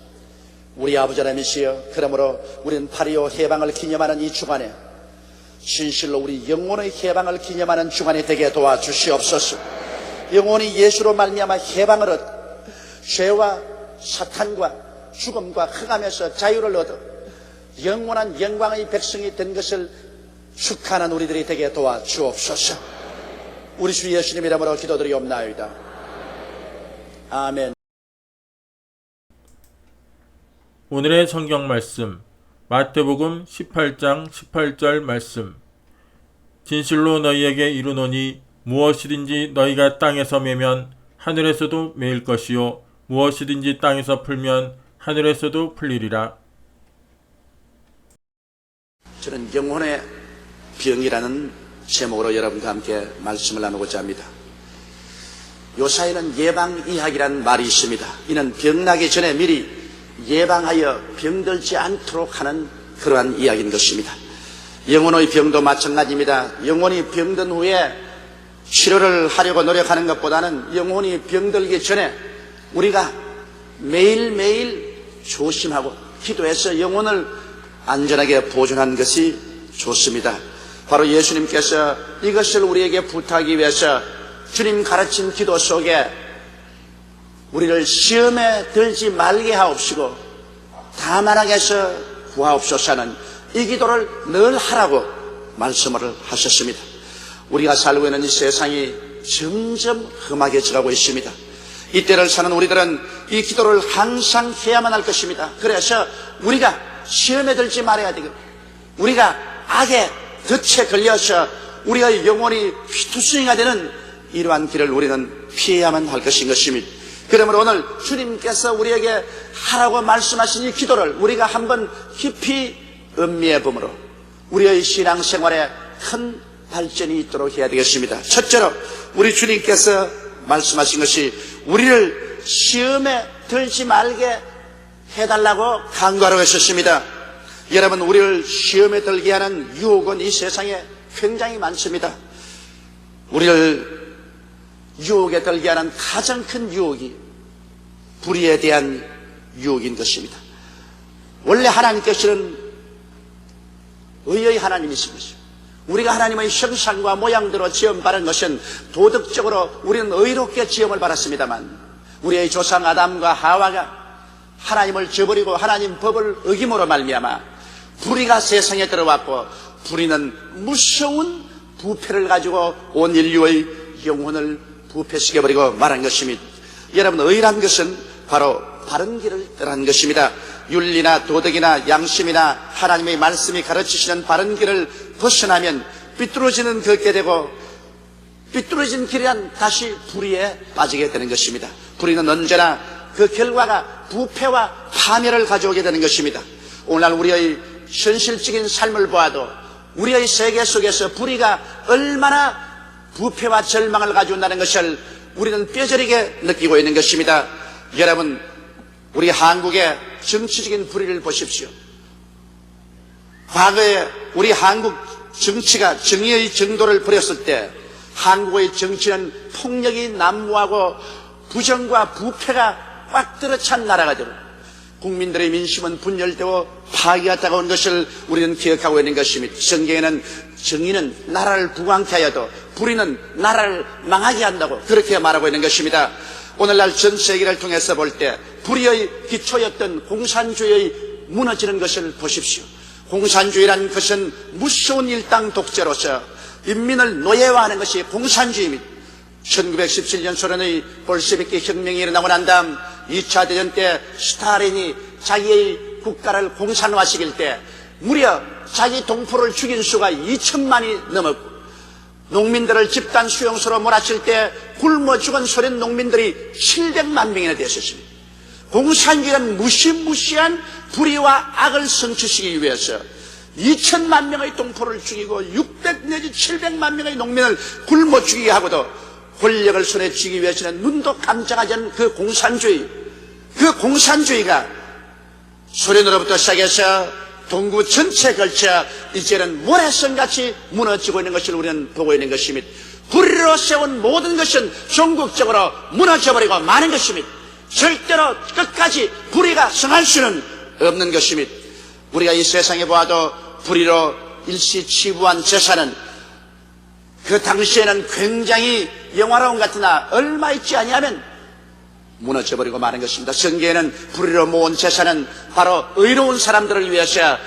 우리 아버지 하나님이시여, 그러므로 우리는 8.25 해방을 기념하는 이 주간에 진실로 우리 영혼의 해방을 기념하는 주간이 되게 도와주시옵소서. 영혼이 예수로 말미암아 해방을 얻고 죄와 사탄과 죽음과 흑암에서 자유를 얻어 영원한 영광의 백성이 된 것을 축하하는 우리들이 되게 도와주옵소서. 우리 주 예수님 이름으로 기도드리옵나이다. 아멘. 오늘의 성경 말씀 마태복음 18장 18절 말씀. 진실로 너희에게 이르노니 무엇이든지 너희가 땅에서 매면 하늘에서도 매일 것이요 무엇이든지 땅에서 풀면 하늘에서도 풀리리라. 저는 영혼의 병이라는 제목으로 여러분과 함께 말씀을 나누고자 합니다. 요사이는 예방의학이라는 말이 있습니다. 이는 병나기 전에 미리 예방하여 병들지 않도록 하는 그러한 이야기인 것입니다. 영혼의 병도 마찬가지입니다. 영혼이 병든 후에 치료를 하려고 노력하는 것보다는 영혼이 병들기 전에 우리가 매일매일 조심하고 기도해서 영혼을 안전하게 보존하는 것이 좋습니다. 바로 예수님께서 이것을 우리에게 부탁하기 위해서 주님 가르친 기도 속에 우리를 시험에 들지 말게 하옵시고 다만하게 해서 구하옵소서는 이 기도를 늘 하라고 말씀을 하셨습니다. 우리가 살고 있는 이 세상이 점점 험악해져가고 있습니다. 이때를 사는 우리들은 이 기도를 항상 해야만 할 것입니다. 그래서 우리가 시험에 들지 말아야 되고 우리가 악의 덫에 걸려서 우리가 영혼이 피투성이가 되는 이러한 길을 우리는 피해야만 할 것인 것입니다. 그러므로 오늘 주님께서 우리에게 하라고 말씀하신 이 기도를 우리가 한번 깊이 음미해 보므로 우리의 신앙생활에 큰 발전이 있도록 해야 되겠습니다. 첫째로 우리 주님께서 말씀하신 것이 우리를 시험에 들지 말게 해달라고 간구하라고 하셨습니다. 여러분, 우리를 시험에 들게 하는 유혹은 이 세상에 굉장히 많습니다. 우리를 유혹에 들게 하는 가장 큰 유혹이 불의에 대한 유혹인 것입니다. 원래 하나님께서는 의의 하나님이신 것입니다. 우리가 하나님의 형상과 모양대로 지음받은 것은 도덕적으로 우리는 의롭게 지음을 받았습니다만 우리의 조상 아담과 하와가 하나님을 저버리고 하나님 법을 어김으로 말미암아 불의가 세상에 들어왔고 불의는 무서운 부패를 가지고 온 인류의 영혼을 부패시켜버리고 말한 것입니다. 여러분, 의란 것은 바로 바른 길을 떠난 것입니다. 윤리나 도덕이나 양심이나 하나님의 말씀이 가르치시는 바른 길을 벗어나면 삐뚤어지는 걷게 되고 삐뚤어진 길이란 다시 불의에 빠지게 되는 것입니다. 불의는 언제나 그 결과가 부패와 파멸을 가져오게 되는 것입니다. 오늘날 우리의 현실적인 삶을 보아도 우리의 세계 속에서 불의가 얼마나 부패와 절망을 가져온다는 것을 우리는 뼈저리게 느끼고 있는 것입니다. 여러분, 우리 한국의 정치적인 불의를 보십시오. 과거에 우리 한국 정치가 정의의 정도를 버렸을 때 한국의 정치는 폭력이 난무하고 부정과 부패가 꽉 들어찬 나라가 되고 국민들의 민심은 분열되고 파괴가 다가온 것을 우리는 기억하고 있는 것입니다. 성경에는 정의는 나라를 부강케 하여도 불의는 나라를 망하게 한다고 그렇게 말하고 있는 것입니다. 오늘날 전 세계를 통해서 볼 때 불의의 기초였던 공산주의의 무너지는 것을 보십시오. 공산주의라는 것은 무서운 일당 독재로서 인민을 노예화하는 것이 공산주의입니다. 1917년 소련의 볼셰비키 혁명이 일어나고 난 다음 2차 대전 때 스탈린이 자기의 국가를 공산화시킬 때 무려 자기 동포를 죽인 수가 2천만이 넘었고 농민들을 집단 수용소로 몰아칠 때 굶어 죽은 소련 농민들이 700만 명이나 되었습니다. 공산주의는 무시무시한 불의와 악을 성취시키기 위해서 2천만 명의 동포를 죽이고 600 내지 700만 명의 농민을 굶어 죽이게 하고도 권력을 손에 쥐기 위해서는 눈도 깜짝하지 않은 그 공산주의가 소련으로부터 시작해서 동구 전체에 걸쳐 이제는 모래성같이 무너지고 있는 것을 우리는 보고 있는 것입니다. 불의로 세운 모든 것은 전국적으로 무너져버리고 마는 것입니다. 절대로 끝까지 불의가 성할 수는 없는 것입니다. 우리가 이 세상에 보아도 불의로 일시치부한 재산은 그 당시에는 굉장히 영화로운 것 같으나 얼마 있지 아니하면 무너져버리고 마는 것입니다. 성경에는 불의로 모은 재산은 바로 의로운 사람들을 위해서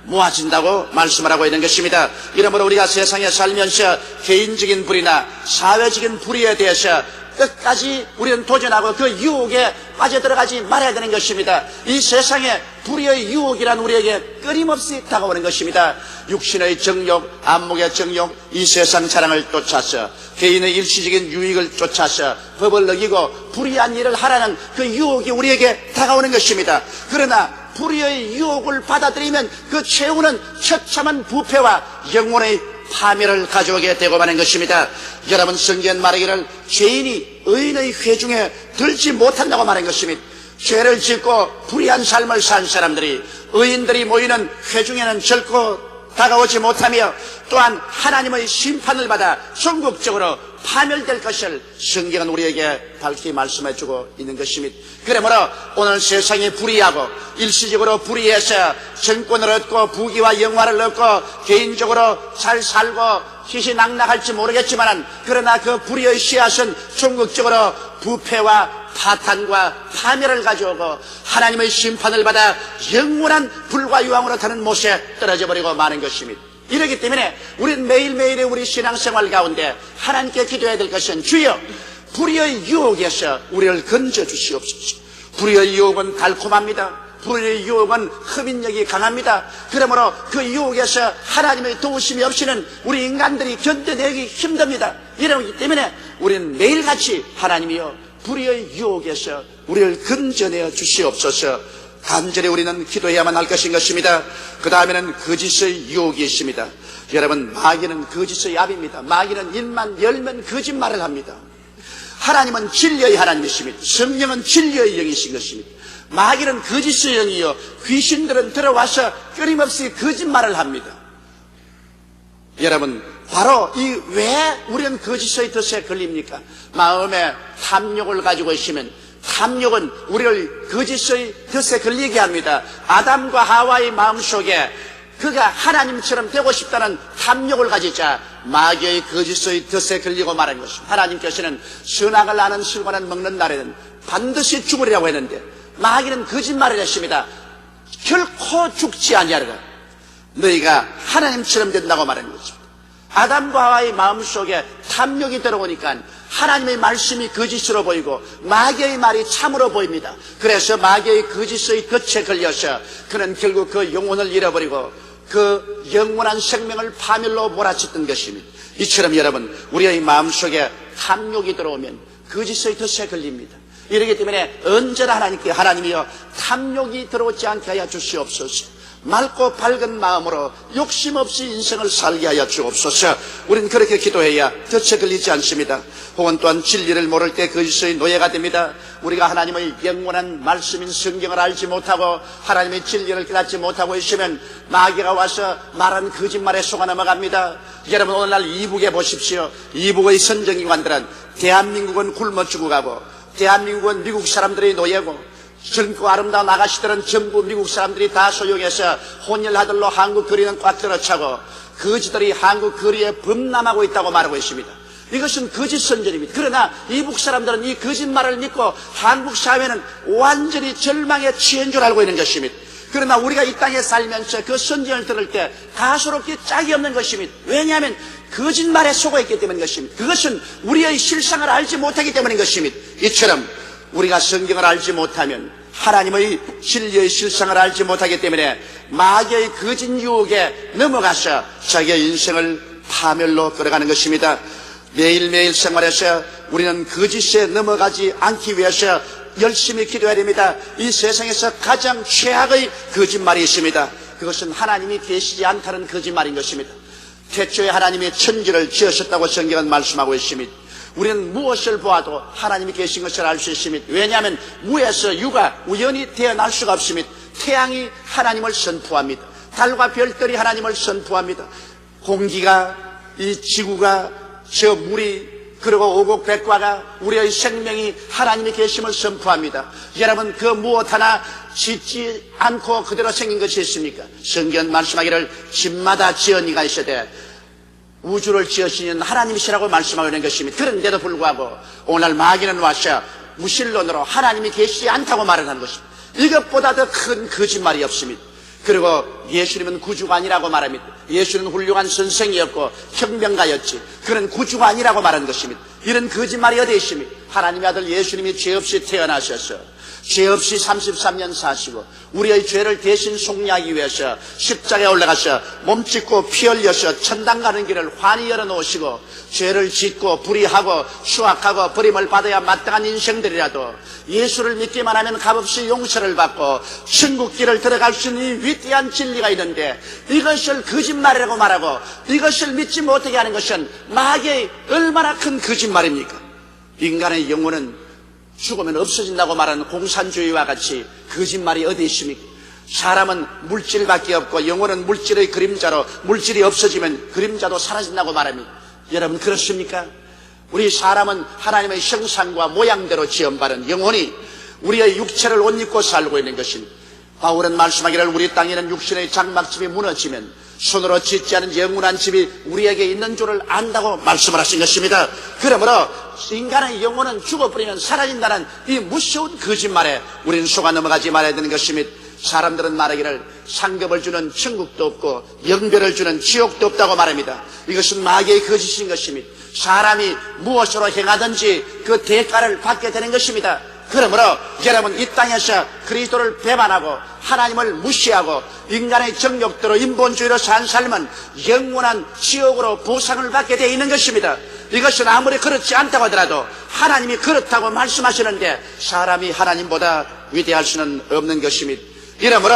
모아진다고 말씀을 하고 있는 것입니다. 이러므로 우리가 세상에 살면서 개인적인 불의나 사회적인 불의에 대해서 끝까지 우리는 도전하고 그 유혹에 빠져들어가지 말아야 되는 것입니다. 이 세상에 불의의 유혹이란 우리에게 끊임없이 다가오는 것입니다. 육신의 정욕, 안목의 정욕, 이 세상 자랑을 쫓아서 개인의 일시적인 유익을 쫓아서 법을 어기고 불의한 일을 하라는 그 유혹이 우리에게 다가오는 것입니다. 그러나 불의의 유혹을 받아들이면 그 최후는 처참한 부패와 영혼의 파멸을 가져오게 되고 마는 것입니다. 여러분, 성경 말하기를 죄인이 의인의 회중에 들지 못한다고 말한 것입니다. 죄를 짓고 불의한 삶을 산 사람들이 의인들이 모이는 회중에는 결코 다가오지 못하며 또한 하나님의 심판을 받아 전국적으로 파멸될 것을 성경은 우리에게 밝히 말씀해주고 있는 것입니다. 그러므로 오늘 세상이 불의하고 일시적으로 불의해서 정권을 얻고 부귀와 영화를 얻고 개인적으로 잘 살고 희희낙낙할지 모르겠지만 그러나 그 불의의 씨앗은 전국적으로 부패와 파탄과 파멸을 가져오고 하나님의 심판을 받아 영원한 불과 유황으로 타는 못에 떨어져 버리고 마는 것입니다. 이렇기 때문에 우리는 매일매일의 우리 신앙생활 가운데 하나님께 기도해야 될 것은 주여 불의의 유혹에서 우리를 건져 주시옵소서. 불의의 유혹은 달콤합니다. 불의의 유혹은 흡인력이 강합니다. 그러므로 그 유혹에서 하나님의 도우심이 없이는 우리 인간들이 견뎌내기 힘듭니다. 이러기 때문에 우리는 매일같이 하나님이여 불의의 유혹에서 우리를 건져내어 주시옵소서. 간절히 우리는 기도해야만 할 것인 것입니다. 그 다음에는 거짓의 유혹이 있습니다. 여러분, 마귀는 거짓의 압입니다. 마귀는 입만 열면 거짓말을 합니다. 하나님은 진리의 하나님이십니다. 성령은 진리의 영이신 것입니다. 마귀는 거짓의 영이요, 귀신들은 들어와서 끊임없이 거짓말을 합니다. 여러분, 바로 왜 우리는 거짓의 덫에 걸립니까? 마음에 탐욕을 가지고 있으면 탐욕은 우리를 거짓의 덫에 걸리게 합니다. 아담과 하와의 마음속에 그가 하나님처럼 되고 싶다는 탐욕을 가지자 마귀의 거짓의 덫에 걸리고 말한 것입니다. 하나님께서는 선악을 아는 실과는 먹는 날에는 반드시 죽으리라고 했는데 마귀는 거짓말을 했습니다. 결코 죽지 아니하리라. 너희가 하나님처럼 된다고 말한 것입니다. 아담과 하와의 마음속에 탐욕이 들어오니까 하나님의 말씀이 거짓으로 보이고 마귀의 말이 참으로 보입니다. 그래서 마귀의 거짓의 덫에 걸려서 그는 결국 그 영혼을 잃어버리고 그 영원한 생명을 파멸로 몰아쳤던 것입니다. 이처럼 여러분, 우리의 마음속에 탐욕이 들어오면 거짓의 덫에 걸립니다. 이러기 때문에 언제나 하나님께 하나님이여 탐욕이 들어오지 않게 하여 주시옵소서. 맑고 밝은 마음으로 욕심 없이 인생을 살게 하여 주옵소서. 우리는 그렇게 기도해야 덫에 걸리지 않습니다. 혹은 또한 진리를 모를 때 거짓의 노예가 됩니다. 우리가 하나님의 영원한 말씀인 성경을 알지 못하고 하나님의 진리를 깨닫지 못하고 있으면 마귀가 와서 말한 거짓말에 속아 넘어갑니다. 여러분, 오늘날 이북에 보십시오. 이북의 선정기관들은 대한민국은 굶어 죽어가고 대한민국은 미국 사람들의 노예고 젊고 아름다운 아가씨들은 전부 미국 사람들이 다 소용해서 혼혈아들로 한국 거리는 꽉 들어차고 거지들이 한국 거리에 범람하고 있다고 말하고 있습니다. 이것은 거짓 선전입니다. 그러나 이북 사람들은 이 거짓말을 믿고 한국 사회는 완전히 절망에 취한 줄 알고 있는 것입니다. 그러나 우리가 이 땅에 살면서 그 선전을 들을 때 가소롭게 짝이 없는 것입니다. 왜냐하면 거짓말에 속아 있기 때문인 것입니다. 그것은 우리의 실상을 알지 못하기 때문인 것입니다. 이처럼 우리가 성경을 알지 못하면 하나님의 진리의 실상을 알지 못하기 때문에 마귀의 거짓 유혹에 넘어가서 자기의 인생을 파멸로 끌어가는 것입니다. 매일매일 생활에서 우리는 거짓에 넘어가지 않기 위해서 열심히 기도해야 됩니다. 이 세상에서 가장 최악의 거짓말이 있습니다. 그것은 하나님이 계시지 않다는 거짓말인 것입니다. 태초에 하나님이 천지를 지으셨다고 성경은 말씀하고 있습니다. 우리는 무엇을 보아도 하나님이 계신 것을 알 수 있습니다. 왜냐하면 무에서 유가 우연히 태어날 수가 없습니다. 태양이 하나님을 선포합니다. 달과 별들이 하나님을 선포합니다. 공기가, 이 지구가, 저 물이, 그리고 오곡백과가, 우리의 생명이 하나님이 계심을 선포합니다. 여러분, 그 무엇 하나 짓지 않고 그대로 생긴 것이 있습니까? 성경 말씀하기를 집마다 지은이가 있어야 돼. 우주를 지으시는 하나님이시라고 말씀하고 있는 것입니다. 그런데도 불구하고 오늘 마귀는 와서 무신론으로 하나님이 계시지 않다고 말을 하는 것입니다. 이것보다 더 큰 거짓말이 없습니다. 그리고 예수님은 구주가 아니라고 말합니다. 예수는 훌륭한 선생이었고 혁명가였지, 그는 구주가 아니라고 말하는 것입니다. 이런 거짓말이 어디에 있습니까? 하나님의 아들 예수님이 죄 없이 태어나셔서 죄 없이 33년 사시고 우리의 죄를 대신 속량하기 위해서 십자가에 올라가서 몸짓고 피 흘려서 천당 가는 길을 환히 열어놓으시고 죄를 짓고 불의하고 추악하고 버림을 받아야 마땅한 인생들이라도 예수를 믿기만 하면 값없이 용서를 받고 천국길을 들어갈 수 있는 위대한 진리가 있는데 이것을 거짓말이라고 말하고 이것을 믿지 못하게 하는 것은 마귀의 얼마나 큰 거짓말입니까? 인간의 영혼은 죽으면 없어진다고 말하는 공산주의와 같이 거짓말이 어디 있습니까? 사람은 물질밖에 없고 영혼은 물질의 그림자로, 물질이 없어지면 그림자도 사라진다고 말합니다. 여러분, 그렇습니까? 우리 사람은 하나님의 형상과 모양대로 지음받은 영혼이 우리의 육체를 옷 입고 살고 있는 것입니다. 바울은 말씀하기를 우리 땅에는 육신의 장막집이 무너지면 손으로 짓지 않은 영원한 집이 우리에게 있는 줄을 안다고 말씀을 하신 것입니다. 그러므로 인간의 영혼은 죽어버리면 사라진다는 이 무서운 거짓말에 우리는 속아 넘어가지 말아야 되는 것입니다. 사람들은 말하기를 상급을 주는 천국도 없고 영별을 주는 지옥도 없다고 말합니다. 이것은 마귀의 거짓인 것입니다. 사람이 무엇으로 행하든지 그 대가를 받게 되는 것입니다. 그러므로 여러분, 이 땅에서 그리스도를 배반하고 하나님을 무시하고 인간의 정욕대로 인본주의로 산 삶은 영원한 지옥으로 보상을 받게 되어 있는 것입니다. 이것은 아무리 그렇지 않다고 하더라도 하나님이 그렇다고 말씀하시는데 사람이 하나님보다 위대할 수는 없는 것입니다. 이러므로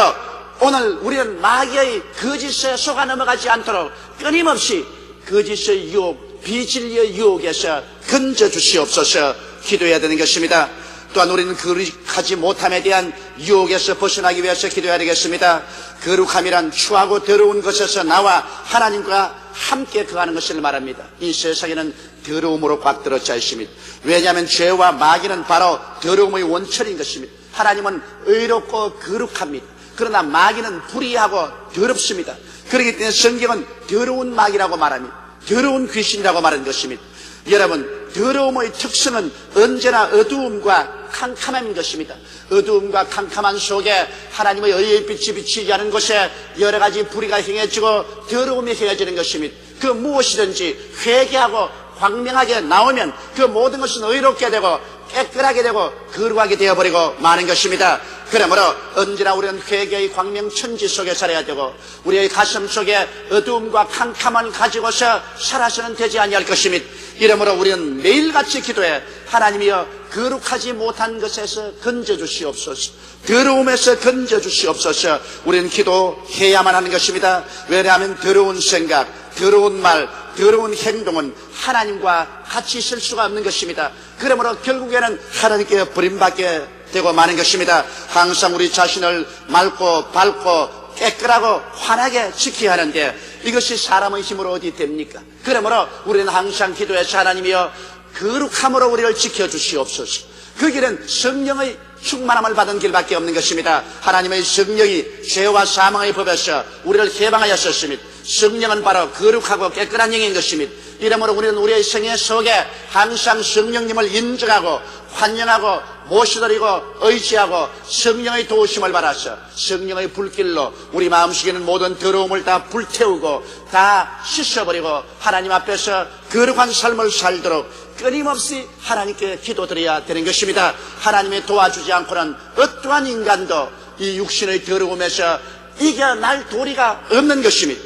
오늘 우리는 마귀의 거짓에 속아 넘어가지 않도록 끊임없이 거짓의 유혹, 비진리의 유혹에서 건져주시옵소서 기도해야 되는 것입니다. 또한 우리는 거룩하지 못함에 대한 유혹에서 벗어나기 위해서 기도해야 되겠습니다. 거룩함이란 추하고 더러운 것에서 나와 하나님과 함께 거하는 것을 말합니다. 이 세상에는 더러움으로 꽉 들어차 있습니다. 왜냐하면 죄와 마귀는 바로 더러움의 원천인 것입니다. 하나님은 의롭고 거룩합니다. 그러나 마귀는 불의하고 더럽습니다. 그렇기 때문에 성경은 더러운 마귀라고 말합니다. 더러운 귀신이라고 말하는 것입니다. 여러분, 더러움의 특성은 언제나 어두움과 캄캄함인 것입니다. 어두움과 캄캄한 속에 하나님의 의의 빛이 비치지 않은 곳에 여러 가지 불의가 행해지고 더러움이 행해지는 것입니다. 그 무엇이든지 회개하고 광명하게 나오면 그 모든 것은 의롭게 되고 깨끗하게 되고 거룩하게 되어버리고 마는 것입니다. 그러므로 언제나 우리는 회개의 광명천지 속에 살아야 되고 우리의 가슴 속에 어두움과 캄캄함을 가지고서 살아서는 되지 아니할 것입니다. 이러므로 우리는 매일같이 기도해 하나님이여 거룩하지 못한 것에서 건져주시옵소서, 더러움에서 건져주시옵소서. 우리는 기도해야만 하는 것입니다. 왜냐하면 더러운 생각, 더러운 말, 더러운 행동은 하나님과 같이 있을 수가 없는 것입니다. 그러므로 결국에는 하나님께 버림받게 되고 마는 것입니다. 항상 우리 자신을 맑고 밝고 깨끗하고 환하게 지켜야 하는데 이것이 사람의 힘으로 어디 됩니까? 그러므로 우리는 항상 기도해서 하나님이여 거룩함으로 우리를 지켜주시옵소서. 그 길은 성령의 충만함을 받은 길밖에 없는 것입니다. 하나님의 성령이 죄와 사망의 법에서 우리를 해방하였었습니다. 성령은 바로 거룩하고 깨끗한 영인 것입니다. 이러므로 우리는 우리의 생애 속에 항상 성령님을 인정하고 환영하고 모시드리고 의지하고 성령의 도우심을 받아서 성령의 불길로 우리 마음속에 있는 모든 더러움을 다 불태우고 다 씻어버리고 하나님 앞에서 거룩한 삶을 살도록 끊임없이 하나님께 기도드려야 되는 것입니다. 하나님의 도와주지 않고는 어떠한 인간도 이 육신의 더러움에서 이겨날 도리가 없는 것입니다.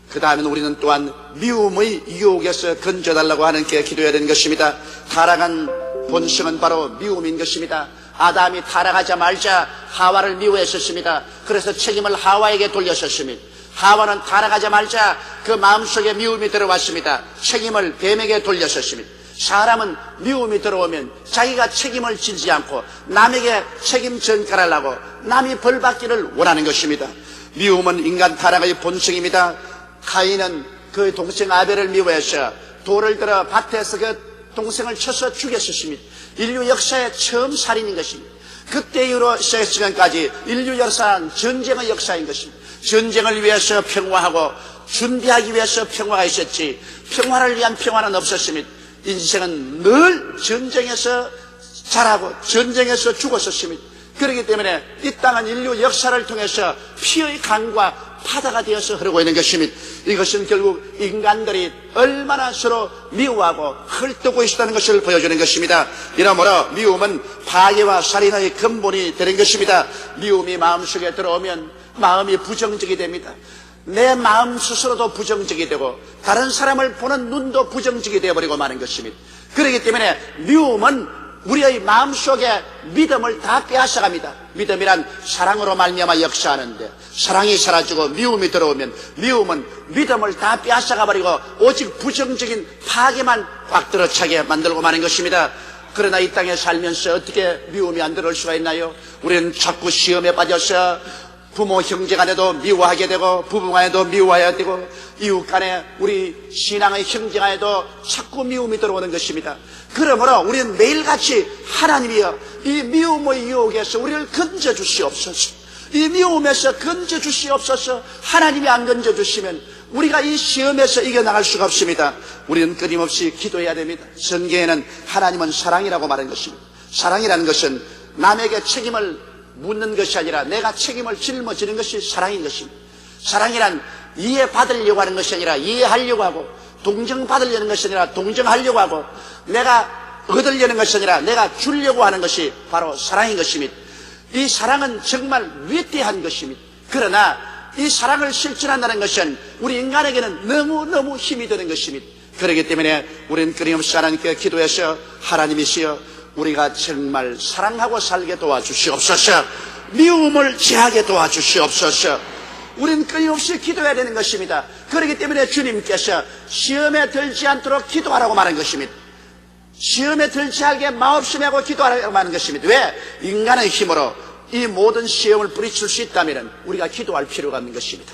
그 다음에는 우리는 또한 미움의 유혹에서 건져달라고 하는 게 기도해야 되는 것입니다. 타락한 본성은 바로 미움인 것입니다. 아담이 타락하자마자 하와를 미워했었습니다. 그래서 책임을 하와에게 돌렸었습니다. 하와는 타락하자마자 그 마음속에 미움이 들어왔습니다. 책임을 뱀에게 돌렸었습니다. 사람은 미움이 들어오면 자기가 책임을 지지 않고 남에게 책임 전가하려고 남이 벌받기를 원하는 것입니다. 미움은 인간 타락의 본성입니다. 가인은 그 동생 아벨을 미워해서 돌을 들어 밭에서 그 동생을 쳐서 죽였었습니다. 인류 역사의 처음 살인인 것입니다. 그때 이후로 시작까지 인류 역사는 전쟁의 역사인 것입니다. 전쟁을 위해서 평화하고 준비하기 위해서 평화가 있었지 평화를 위한 평화는 없었습니다. 인생은 늘 전쟁에서 자라고 전쟁에서 죽었었습니다. 그렇기 때문에 이 땅은 인류 역사를 통해서 피의 강과 바다가 되어서 흐르고 있는 것입니다. 이것은 결국 인간들이 얼마나 서로 미워하고 헐뜯고 있다는 것을 보여주는 것입니다. 이러므로 미움은 파괴와 살인의 근본이 되는 것입니다. 미움이 마음속에 들어오면 마음이 부정적이 됩니다. 내 마음 스스로도 부정적이 되고 다른 사람을 보는 눈도 부정적이 되어버리고 마는 것입니다. 그렇기 때문에 미움은 우리의 마음속에 믿음을 다 빼앗아갑니다. 믿음이란 사랑으로 말미암아 역사하는데 사랑이 사라지고 미움이 들어오면 미움은 믿음을 다 빼앗아가버리고 오직 부정적인 파괴만 꽉 들어차게 만들고 마는 것입니다. 그러나 이 땅에 살면서 어떻게 미움이 안 들어올 수가 있나요? 우리는 자꾸 시험에 빠져서 부모 형제 간에도 미워하게 되고 부부 간에도 미워해야 되고 이웃 간에 우리 신앙의 형제 간에도 자꾸 미움이 들어오는 것입니다. 그러므로 우리는 매일같이 하나님이여 이 미움의 유혹에서 우리를 건져주시옵소서. 이 미움에서 건져주시옵소서. 하나님이 안 건져주시면 우리가 이 시험에서 이겨나갈 수가 없습니다. 우리는 끊임없이 기도해야 됩니다. 성경에는 하나님은 사랑이라고 말한 것입니다. 사랑이라는 것은 남에게 책임을 묻는 것이 아니라 내가 책임을 짊어지는 것이 사랑인 것입니다. 사랑이란 이해받으려고 하는 것이 아니라 이해하려고 하고 동정받으려는 것이 아니라 동정하려고 하고 내가 얻으려는 것이 아니라 내가 주려고 하는 것이 바로 사랑인 것입니다. 이 사랑은 정말 위대한 것입니다. 그러나 이 사랑을 실천한다는 것은 우리 인간에게는 너무너무 힘이 드는 것입니다. 그렇기 때문에 우리는 끊임없이 하나님께 기도해서 하나님이시여 우리가 정말 사랑하고 살게 도와주시옵소서. 미움을 제하게 도와주시옵소서. 우리는 끊임없이 기도해야 되는 것입니다. 그렇기 때문에 주님께서 시험에 들지 않도록 기도하라고 말한 것입니다. 시험에 들지 않게 마음심하고 기도하라고 말하는 것입니다. 왜? 인간의 힘으로 이 모든 시험을 뿌리칠 수 있다면 우리가 기도할 필요가 없는 것입니다.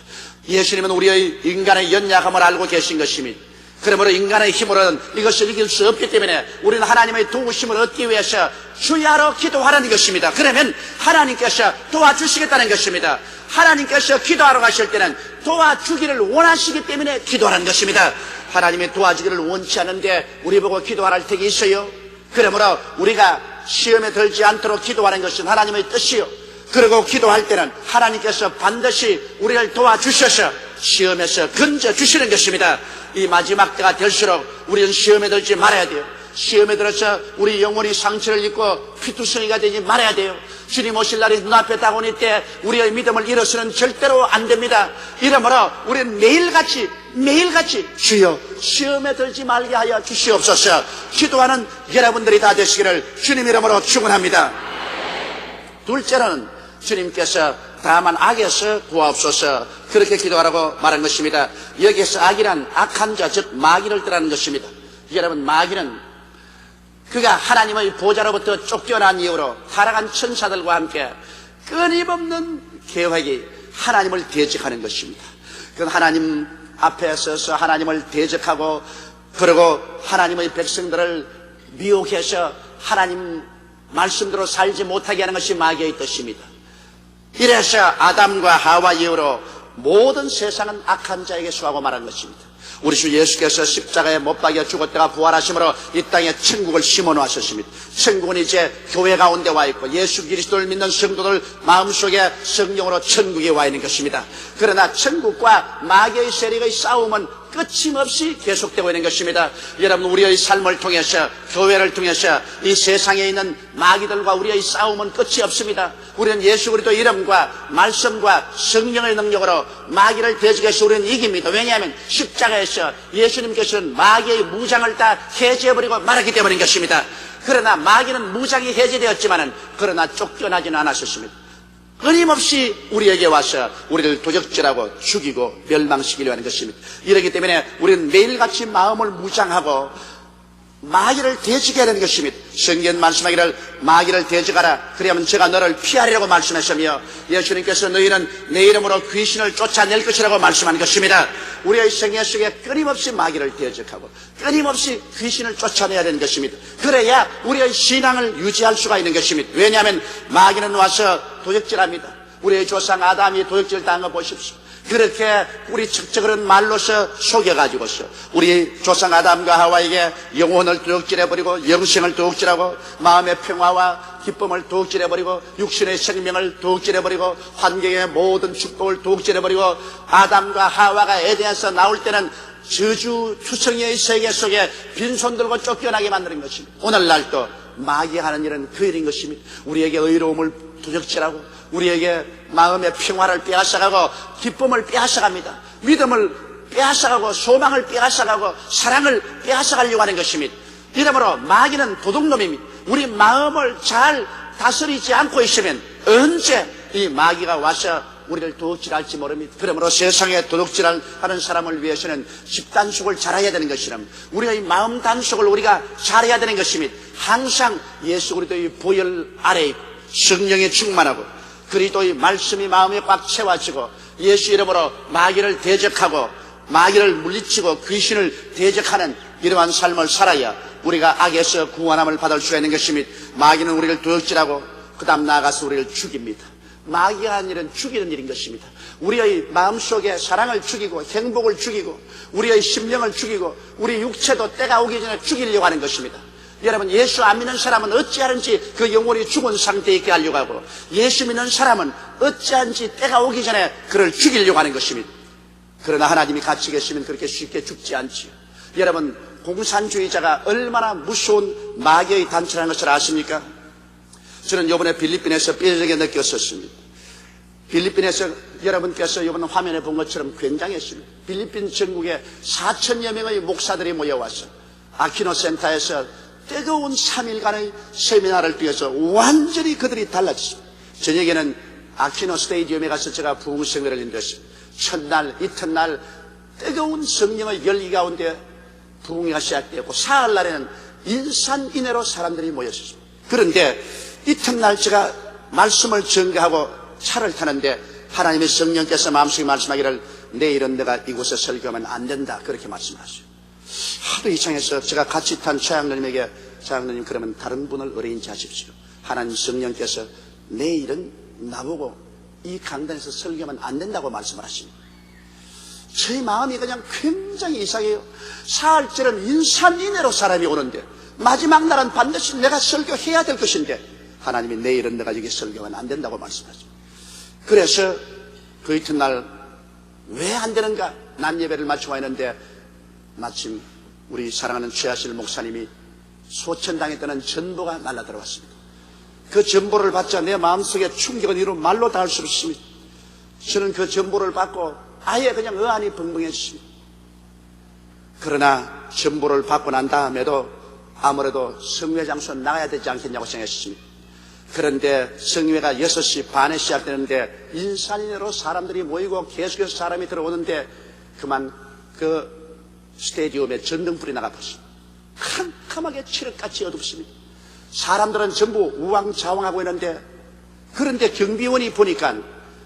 예수님은 우리의 인간의 연약함을 알고 계신 것입니다. 그러므로 인간의 힘으로는 이것을 이길 수 없기 때문에 우리는 하나님의 도우심을 얻기 위해서 주야로 기도하라는 것입니다. 그러면 하나님께서 도와주시겠다는 것입니다. 하나님께서 기도하러 가실 때는 도와주기를 원하시기 때문에 기도하라는 것입니다. 하나님이 도와주기를 원치 않은데 우리 보고 기도하라는 택이 있어요? 그러므로 우리가 시험에 들지 않도록 기도하는 것은 하나님의 뜻이요. 그리고 기도할 때는 하나님께서 반드시 우리를 도와주셔서 시험에서 건져주시는 것입니다. 이 마지막 때가 될수록 우리는 시험에 들지 말아야 돼요. 시험에 들어서 우리 영혼이 상처를 입고 피투성이가 되지 말아야 돼요. 주님 오실 날이 눈앞에 다가오니 때 우리의 믿음을 잃어서는 절대로 안 됩니다. 이러므로 우리는 매일같이 주여 시험에 들지 말게 하여 주시옵소서. 기도하는 여러분들이 다 되시기를 주님 이름으로 축원합니다. 둘째로는 주님께서 다만 악에서 구하옵소서 그렇게 기도하라고 말한 것입니다. 여기에서 악이란 악한 자 즉 마귀를 뜻하는 것입니다. 여러분 마귀는 그가 하나님의 보좌로부터 쫓겨난 이후로 타락한 천사들과 함께 끊임없는 계획이 하나님을 대적하는 것입니다. 그건 하나님 앞에 서서 하나님을 대적하고 그리고 하나님의 백성들을 미혹해서 하나님 말씀대로 살지 못하게 하는 것이 마귀의 뜻입니다. 이래서 아담과 하와 이후로 모든 세상은 악한 자에게 수하고 말한 것입니다. 우리 주 예수께서 십자가에 못 박여 죽었다가 부활하심으로 이 땅에 천국을 심어 놓으셨습니다. 천국은 이제 교회 가운데 와 있고 예수 그리스도를 믿는 성도들 마음속에 성령으로 천국에 와 있는 것입니다. 그러나 천국과 마귀의 세력의 싸움은 끊임없이 계속되고 있는 것입니다. 여러분 우리의 삶을 통해서 교회를 통해서 이 세상에 있는 마귀들과 우리의 싸움은 끝이 없습니다. 우리는 예수 그리스도 이름과 말씀과 성령의 능력으로 마귀를 대적해서 우리는 이깁니다. 왜냐하면 십자가에서 예수님께서는 마귀의 무장을 다 해제해버리고 말았기 때문인 것입니다. 그러나 마귀는 무장이 해제되었지만은 그러나 쫓겨나지는 않았었습니다. 끊임없이 우리에게 와서 우리를 도적질하고 죽이고 멸망시키려 하는 것입니다. 이렇기 때문에 우리는 매일같이 마음을 무장하고 마귀를 대적해야 하는 것입니다. 성경 말씀하기를 마귀를 대적하라 그리하면 제가 너를 피하리라고 말씀하시며 예수님께서 너희는 내 이름으로 귀신을 쫓아낼 것이라고 말씀하는 것입니다. 우리의 생애 속에 끊임없이 마귀를 대적하고 끊임없이 귀신을 쫓아내야 되는 것입니다. 그래야 우리의 신앙을 유지할 수가 있는 것입니다. 왜냐하면 마귀는 와서 도적질합니다. 우리의 조상 아담이 도적질 당한 거 보십시오. 그렇게 우리 적적한 말로서 속여가지고서 우리 조상 아담과 하와에게 영혼을 도둑질해버리고 영생을 도둑질하고 마음의 평화와 기쁨을 도둑질해버리고 육신의 생명을 도둑질해버리고 환경의 모든 축복을 도둑질해버리고 아담과 하와가 에덴에서 나올 때는 저주 투성이의 세계 속에 빈손 들고 쫓겨나게 만드는 것입니다. 오늘날도 마귀가 하는 일은 그 일인 것입니다. 우리에게 의로움을 도적질하고 우리에게 마음의 평화를 빼앗아가고 기쁨을 빼앗아갑니다. 믿음을 빼앗아가고 소망을 빼앗아가고 사랑을 빼앗아가려고 하는 것입니다. 이러므로 마귀는 도둑놈입니다. 우리 마음을 잘 다스리지 않고 있으면 언제 이 마귀가 와서 우리를 도둑질할지 모릅니다. 그러므로 세상에 도둑질하는 사람을 위해서는 집단속을 잘해야 되는 것이랍니다. 우리의 마음 단속을 우리가 잘해야 되는 것입니다. 항상 예수 그리스도의 보혈 아래에 성령이 충만하고 그리스도의 말씀이 마음에 꽉 채워지고 예수 이름으로 마귀를 대적하고 마귀를 물리치고 귀신을 대적하는 이러한 삶을 살아야 우리가 악에서 구원함을 받을 수 있는 것입니다. 마귀는 우리를 도둑질하고 그 다음 나아가서 우리를 죽입니다. 마귀가 하는 일은 죽이는 일인 것입니다. 우리의 마음속에 사랑을 죽이고 행복을 죽이고 우리의 심령을 죽이고 우리 육체도 때가 오기 전에 죽이려고 하는 것입니다. 여러분 예수 안 믿는 사람은 어찌하는지 그 영혼이 죽은 상태에 있게 하려고 하고 예수 믿는 사람은 어찌하는지 때가 오기 전에 그를 죽이려고 하는 것입니다. 그러나 하나님이 같이 계시면 그렇게 쉽게 죽지 않지요. 여러분 공산주의자가 얼마나 무서운 마귀의 단체라는 것을 아십니까? 저는 이번에 필리핀에서 뼈저리게 느꼈었습니다. 필리핀에서 여러분께서 이번 화면에 본 것처럼 굉장했습니다. 필리핀 전국에 4천여 명의 목사들이 모여와서 아키노 센터에서 뜨거운 3일간의 세미나를 뛰어서 완전히 그들이 달라졌습니다. 저녁에는 아키노 스테디움에 가서 제가 부흥성회를 인도했습니다. 첫날, 이튿날 뜨거운 성령의 열기 가운데 부흥회가 시작되었고 사흘날에는 인산인해로 사람들이 모였습니다. 그런데 이튿날 제가 말씀을 전가하고 차를 타는데 하나님의 성령께서 마음속에 말씀하기를 내일은 내가 이곳에 설교하면 안 된다 그렇게 말씀하셨어요. 하도 이상해서 제가 같이 탄 최양로님에게 최양로님 그러면 다른 분을 의뢰인지 하십시오. 하나님 성령께서 내일은 나보고 이 강단에서 설교하면 안 된다고 말씀을 하십니다. 제 마음이 그냥 굉장히 이상해요. 사흘째는 인산인해로 사람이 오는데 마지막 날은 반드시 내가 설교해야 될 것인데 하나님이 내일은 내가 여기 설교하면 안 된다고 말씀하십니다. 그래서 그 이튿날 왜 안 되는가 낮 예배를 마치고 있는데 마침 우리 사랑하는 최하실 목사님이 소천당했다는 전보가 날라 들어왔습니다. 그 전보를 받자 내 마음속에 충격은 이루 말로 다 할 수 없습니다. 저는 그 전보를 받고 아예 그냥 어안이 벙벙해졌습니다. 그러나 전보를 받고 난 다음에도 아무래도 성회 장소 나가야 되지 않겠냐고 생각했습니다. 그런데 성회가 6시 반에 시작되는데 인산인해로 사람들이 모이고 계속해서 사람이 들어오는데 그만 그 스테디움에 전등불이 나가버렸습니다. 캄캄하게 칠흑같이 어둡습니다. 사람들은 전부 우왕좌왕하고 있는데 그런데 경비원이 보니까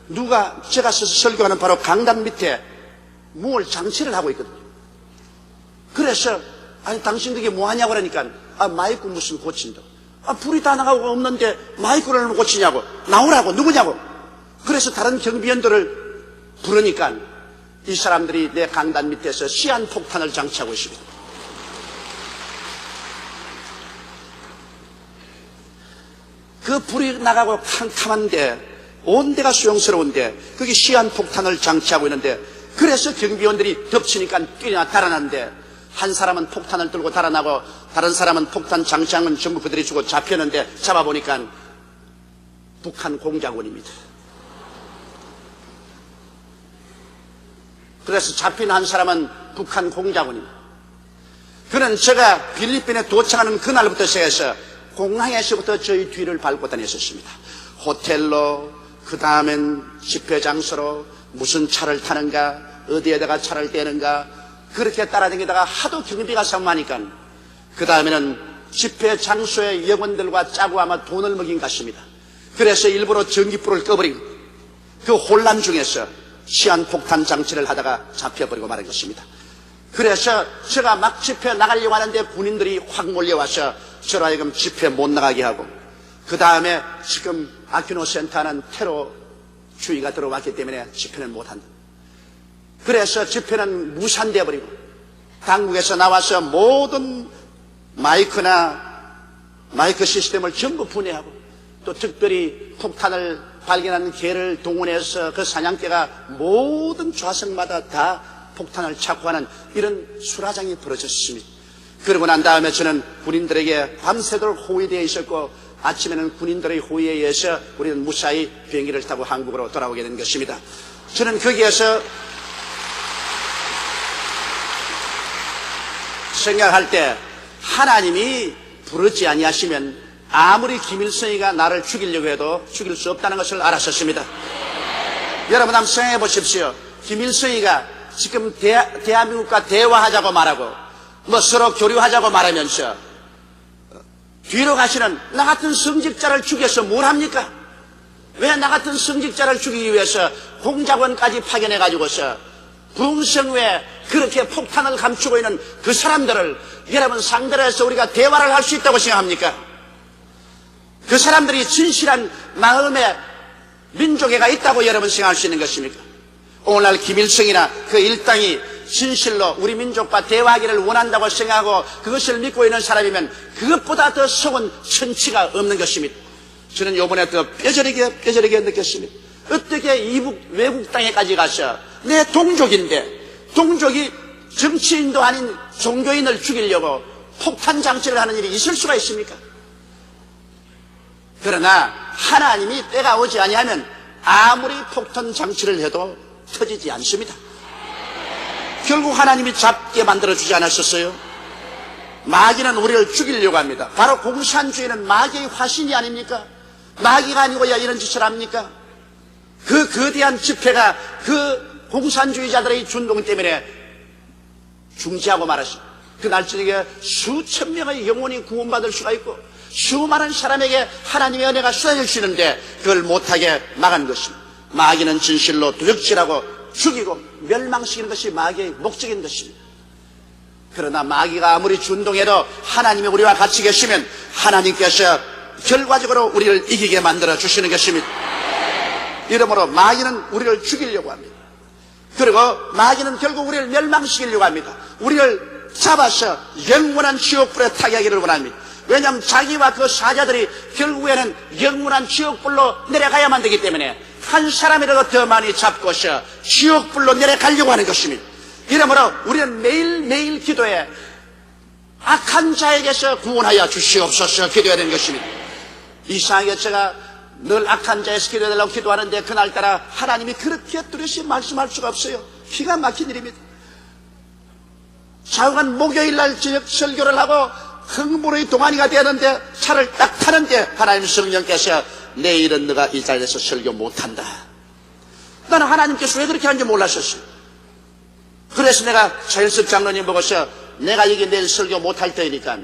누가 제가 서서 설교하는 바로 강단 밑에 뭘 장치를 하고 있거든요. 그래서 아니 당신 그게 뭐하냐고 그러니까 마이크 무슨 고친다. 불이 다 나가고 없는데 마이크를 고치냐고 나오라고 누구냐고. 그래서 다른 경비원들을 부르니까 이 사람들이 내 강단 밑에서 시한폭탄을 장치하고 있습니다. 그 불이 나가고 캄캄한데 온 데가 수용스러운데 거기 시한폭탄을 장치하고 있는데 그래서 경비원들이 덮치니까 뛰어나 달아났는데 한 사람은 폭탄을 들고 달아나고 다른 사람은 폭탄 장치한 건 전부 그들이 주고 잡혔는데 잡아보니까 북한 공작원입니다. 그래서 잡힌 한 사람은 북한 공작원입니다. 그는 제가 필리핀에 도착하는 그날부터 시작해서 공항에서부터 저희 뒤를 밟고 다녔었습니다. 호텔로 그 다음엔 집회 장소로 무슨 차를 타는가 어디에다가 차를 떼는가 그렇게 따라다니다가 하도 경비가 산만하니까 그 다음에는 집회 장소의 여군들과 짜고 아마 돈을 먹인 것 같습니다. 그래서 일부러 전기불을 꺼버리고 그 혼란 중에서 시한폭탄 장치를 하다가 잡혀버리고 말한 것입니다. 그래서 제가 막 집회 나가려고 하는데 군인들이 확 몰려와서 저로 하여금 집회 못 나가게 하고 그 다음에 지금 아키노 센터는 테러 주의가 들어왔기 때문에 집회는 못한다. 그래서 집회는 무산되어 버리고 당국에서 나와서 모든 마이크 시스템을 전부 분해하고 또 특별히 폭탄을 발견한 개를 동원해서 그 사냥개가 모든 좌석마다 다 폭탄을 착고하는 이런 수라장이 벌어졌습니다. 그러고 난 다음에 저는 군인들에게 밤새도록 호위되어 있었고 아침에는 군인들의 호위에 의해서 우리는 무사히 비행기를 타고 한국으로 돌아오게 된 것입니다. 저는 거기에서 생각할 때 하나님이 부르지 아니하시면 아무리 김일성이가 나를 죽이려고 해도 죽일 수 없다는 것을 알았었습니다. 여러분 한번 생각해 보십시오. 김일성이가 지금 대한민국과 대화하자고 말하고 서로 교류하자고 말하면서 뒤로 가시는 나 같은 성직자를 죽여서 뭘 합니까? 왜 나 같은 성직자를 죽이기 위해서 공작원까지 파견해 가지고서 부흥성회에 그렇게 폭탄을 감추고 있는 그 사람들을 여러분 상대로 해서 우리가 대화를 할 수 있다고 생각합니까? 그 사람들이 진실한 마음에 민족애가 있다고 여러분 생각할 수 있는 것입니까? 오늘날 김일성이나 그 일당이 진실로 우리 민족과 대화하기를 원한다고 생각하고 그것을 믿고 있는 사람이면 그것보다 더 속은 천치가 없는 것입니다. 저는 요번에 더 뼈저리게 느꼈습니다. 어떻게 외국 땅에까지 가서 내 동족인데 동족이 정치인도 아닌 종교인을 죽이려고 폭탄 장치를 하는 일이 있을 수가 있습니까? 그러나 하나님이 때가 오지 아니하면 아무리 폭탄 장치를 해도 터지지 않습니다. 결국 하나님이 잡게 만들어주지 않았었어요. 마귀는 우리를 죽이려고 합니다. 바로 공산주의는 마귀의 화신이 아닙니까? 마귀가 아니고야 이런 짓을 합니까? 그 거대한 집회가 그 공산주의자들의 준동 때문에 중지하고 말았습니다. 그날 저녁에 수천 명의 영혼이 구원받을 수가 있고 수많은 사람에게 하나님의 은혜가 쏟아질 수 있는데 그걸 못하게 막은 것입니다. 마귀는 진실로 도적질하고 죽이고 멸망시키는 것이 마귀의 목적인 것입니다. 그러나 마귀가 아무리 준동해도 하나님이 우리와 같이 계시면 하나님께서 결과적으로 우리를 이기게 만들어 주시는 것입니다. 이러므로 마귀는 우리를 죽이려고 합니다. 그리고 마귀는 결국 우리를 멸망시키려고 합니다. 우리를 잡아서 영원한 지옥불에 타게 하기를 원합니다. 왜냐하면 자기와 그 사자들이 결국에는 영원한 지옥불로 내려가야만 되기 때문에 한 사람이라도 더 많이 잡고서 지옥불로 내려가려고 하는 것입니다. 이러므로 우리는 매일매일 기도해 악한 자에게서 구원하여 주시옵소서 기도해야 되는 것입니다. 이상하게 제가 늘 악한 자에서 기도해달라고 기도하는데 그날따라 하나님이 그렇게 뚜렷이 말씀할 수가 없어요. 기가 막힌 일입니다. 좌우간 목요일날 저녁 설교를 하고 흥분의 동안이가 되었는데 차를 딱 타는데 하나님 성령께서 내일은 너가 이 자리에서 설교 못한다. 나는 하나님께서 왜 그렇게 하는지 몰랐었어요. 그래서 내가 차일섭 장로님 보고서 내가 이게 내일 설교 못할 때니까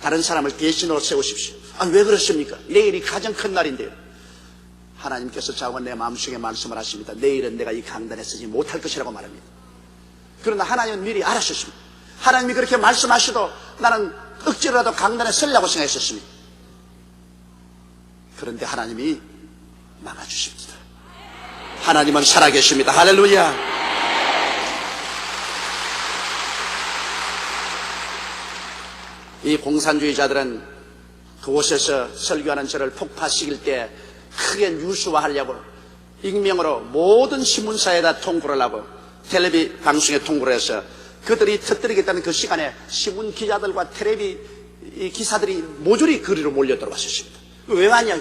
다른 사람을 대신으로 세우십시오. 아니 왜 그렇습니까? 내일이 가장 큰 날인데요. 하나님께서 자원 내 마음속에 말씀을 하십니다. 내일은 내가 이 강단에 서지 못할 것이라고 말합니다. 그러나 하나님은 미리 알았었습니다. 하나님이 그렇게 말씀하셔도 나는 억지로라도 강단에 서려고 생각했었습니다. 그런데 하나님이 막아주십니다. 하나님은 살아계십니다. 할렐루야. 이 공산주의자들은 그곳에서 설교하는 저를 폭파시킬 때 크게 뉴스화하려고 익명으로 모든 신문사에다 통보를 하고 텔레비 방송에 통보를 해서 그들이 터뜨리겠다는 그 시간에 신문 기자들과 텔레비 기사들이 모조리 거리로 몰려 들어왔었습니다. 왜 왔냐?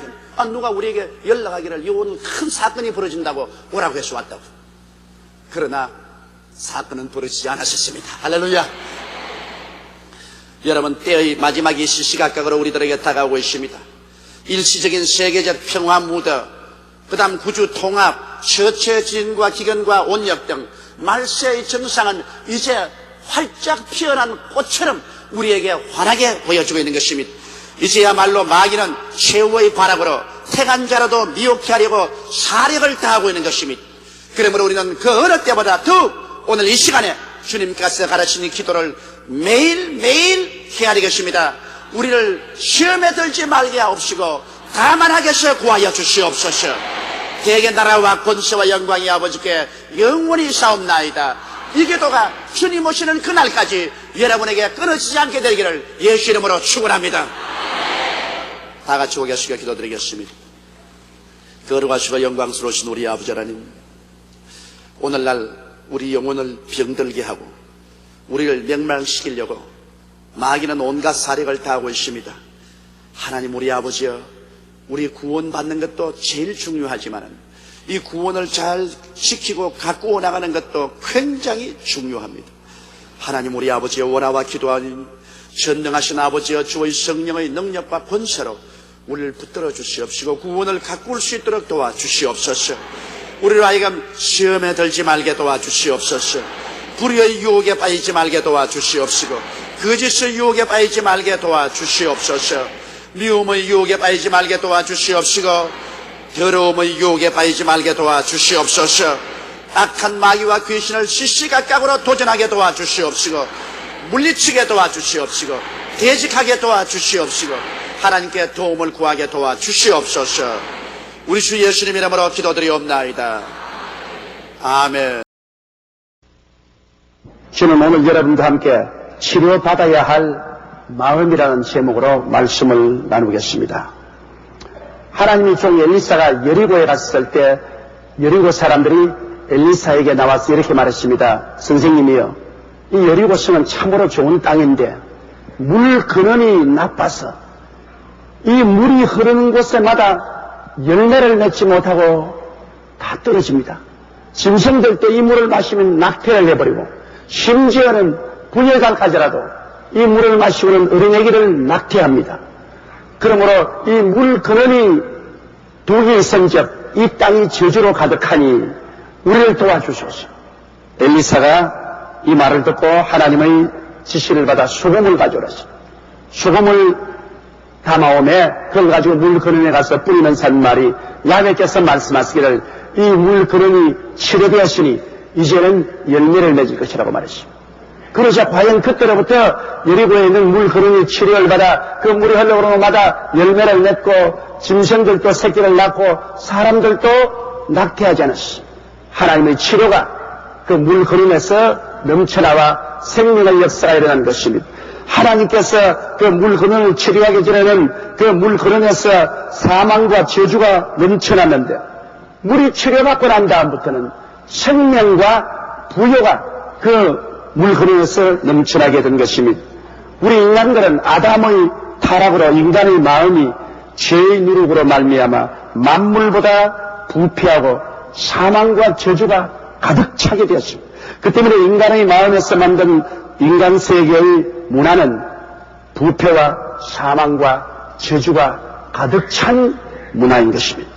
누가 우리에게 연락하기를 이런 큰 사건이 벌어진다고 오라고 해서 왔다고. 그러나 사건은 벌어지지 않았었습니다. 할렐루야. 여러분, 때의 마지막이 시시각각으로 우리들에게 다가오고 있습니다. 일시적인 세계적 평화 무더, 그 다음 구주 통합, 처처진과 기근과 온역 등 말세의 정상은 이제 활짝 피어난 꽃처럼 우리에게 환하게 보여주고 있는 것입니다. 이제야말로 마귀는 최후의 과락으로 택한 자라도 미혹해 하려고 사력을 다하고 있는 것입니다. 그러므로 우리는 그 어느 때보다 더욱 오늘 이 시간에 주님께서 가르치는 기도를 매일매일 해야 되겠습니다. 우리를 시험에 들지 말게 하옵시고 다만 하게서 구하여 주시옵소서. 대개 나라와 권세와 영광이 아버지께 영원히 사옵나이다. 이 기도가 주님 오시는 그날까지 여러분에게 끊어지지 않게 되기를 예수 이름으로 축원합니다. 다 같이 고개 숙여 기도드리겠습니다. 거룩하시고 영광스러우신 우리 아버지 하나님, 오늘날 우리 영혼을 병들게 하고 우리를 멸망시키려고 마귀는 온갖 사력을 다하고 있습니다. 하나님, 우리 아버지여, 우리 구원받는 것도 제일 중요하지만 이 구원을 잘 지키고 갖고 나가는 것도 굉장히 중요합니다. 하나님, 우리 아버지여, 원하와 기도하니 전능하신 아버지여, 주의 성령의 능력과 권세로 우리를 붙들어 주시옵시고 구원을 가꿀 수 있도록 도와주시옵소서. 우리로 하여금 시험에 들지 말게 도와주시옵소서. 불의의 유혹에 빠지지 말게 도와주시옵시고 거짓의 유혹에 빠지지 말게 도와주시옵소서. 미움의 유혹에 빠지지 말게 도와주시옵시고 더러움의 유혹에 빠지지 말게 도와주시옵소서. 악한 마귀와 귀신을 시시각각으로 도전하게 도와주시옵시고 물리치게 도와주시옵시고 대적하게 도와주시옵시고 하나님께 도움을 구하게 도와주시옵소서. 우리 주 예수님 이름으로 기도드리옵나이다. 아멘. 저는 오늘 여러분과 함께 치료받아야 할 마음이라는 제목으로 말씀을 나누겠습니다. 하나님의 종 엘리사가 여리고에 갔을 때 여리고 사람들이 엘리사에게 나와서 이렇게 말했습니다. 선생님이요, 이 여리고 성은 참으로 좋은 땅인데 물 근원이 나빠서 이 물이 흐르는 곳에마다 열매를 맺지 못하고 다 떨어집니다. 짐승들도 이 물을 마시면 낙태를 해버리고 심지어는 부녀자까지라도 이 물을 마시고는 어린애기를 낙태합니다. 그러므로 이 물 근원이 독이 있은즉 이 땅이 저주로 가득하니 우리를 도와주소서. 엘리사가 이 말을 듣고 하나님의 지시를 받아 소금을 가져오라. 소금을 담아오매 그걸 가지고 물 근원에 가서 뿌리면서 한 말이 야훼께서 말씀하시기를 이 물 근원이 치료되었으니 이제는 열매를 맺을 것이라고 말했습니다. 그러자 과연 그때로부터 여리고에 있는 물 근원이 치료를 받아 그 물이 흘러오는 마다 열매를 맺고 짐승들도 새끼를 낳고 사람들도 낙태하지 않았어. 하나님의 치료가 그 물 근원에서 넘쳐나와 생명의 역사가 일어난 것입니다. 하나님께서 그 물 근원을 치료하기 전에는 그 물 근원에서 사망과 저주가 넘쳐났는데 물이 치료받고 난 다음부터는 생명과 부요가 그 물 근원에서 넘쳐나게 된 것입니다. 우리 인간들은 아담의 타락으로 인간의 마음이 죄의 누룩으로 말미암아 만물보다 부패하고 사망과 저주가 가득 차게 되었습니다. 그 때문에 인간의 마음에서 만든 인간 세계의 문화는 부패와 사망과 저주가 가득 찬 문화인 것입니다.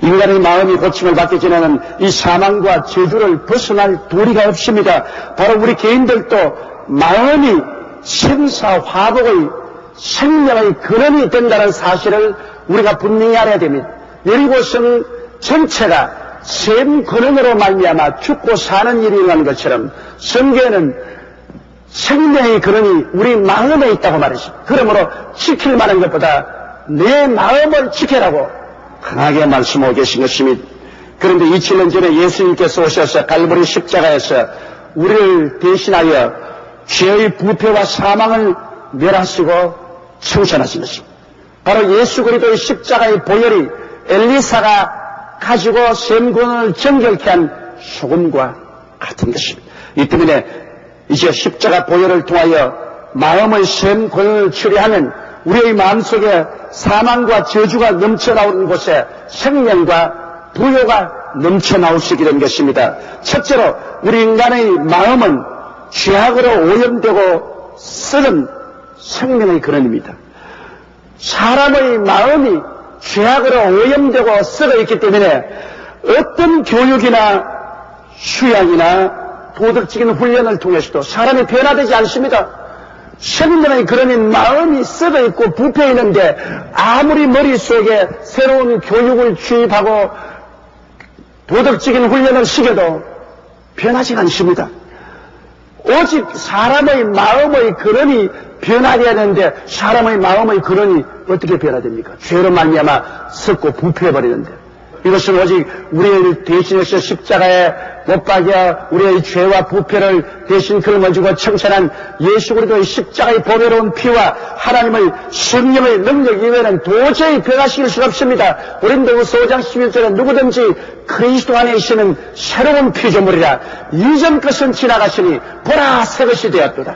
인간의 마음이 고침을 받기 전에는 이 사망과 저주를 벗어날 도리가 없습니다. 바로 우리 개인들도 마음이 생사화복의 생명의 근원이 된다는 사실을 우리가 분명히 알아야 됩니다. 여리고성 전체가 셈 근원으로 말미암아 죽고 사는 일이 일어나는 것처럼 성경에는 생명의 근원이 우리 마음에 있다고 말했습니다. 그러므로 지킬 만한 것보다 내 마음을 지켜라고 강하게 말씀하고 계신 것입니다. 그런데 2000년 전에 예수님께서 오셔서 갈보리 십자가에서 우리를 대신하여 죄의 부패와 사망을 멸하시고 청천하신 것입니다. 바로 예수 그리스도의 십자가의 보혈이 엘리사가 가지고 셈근원을 정결케 한 소금과 같은 것입니다. 이 때문에 이제 십자가 보혈을 통하여 마음의 셈근원을 처리하면 우리의 마음속에 사망과 저주가 넘쳐나오는 곳에 생명과 부요가 넘쳐나올 수 있게 된 것입니다. 첫째로 우리 인간의 마음은 죄악으로 오염되고 썩은 생명의 근원입니다. 사람의 마음이 죄악으로 오염되고 썩어 있기 때문에 어떤 교육이나 수양이나 도덕적인 훈련을 통해서도 사람이 변화되지 않습니다. 생명의 근원인 마음이 썩어 있고 부패 있는데 아무리 머릿속에 새로운 교육을 주입하고 도덕적인 훈련을 시켜도 변하지 않습니다. 오직 사람의 마음의 근원이 변화되어야 되는데 사람의 마음의 근원이 어떻게 변화됩니까? 죄로 말미암아 썩고 부패해버리는데 이것은 오직 우리를 대신해서 십자가에 못 박여 우리의 죄와 부패를 대신 걸머지고 청천한 예수 그리스도의 십자가의 보배로운 피와 하나님의 성령의 능력 이외에는 도저히 변화시킬 수가 없습니다. 고린도후서 5장 11절에 누구든지 그리스도 안에 있으면 새로운 피조물이라 이전 것은 지나갔으니 보라 새 것이 되었도다.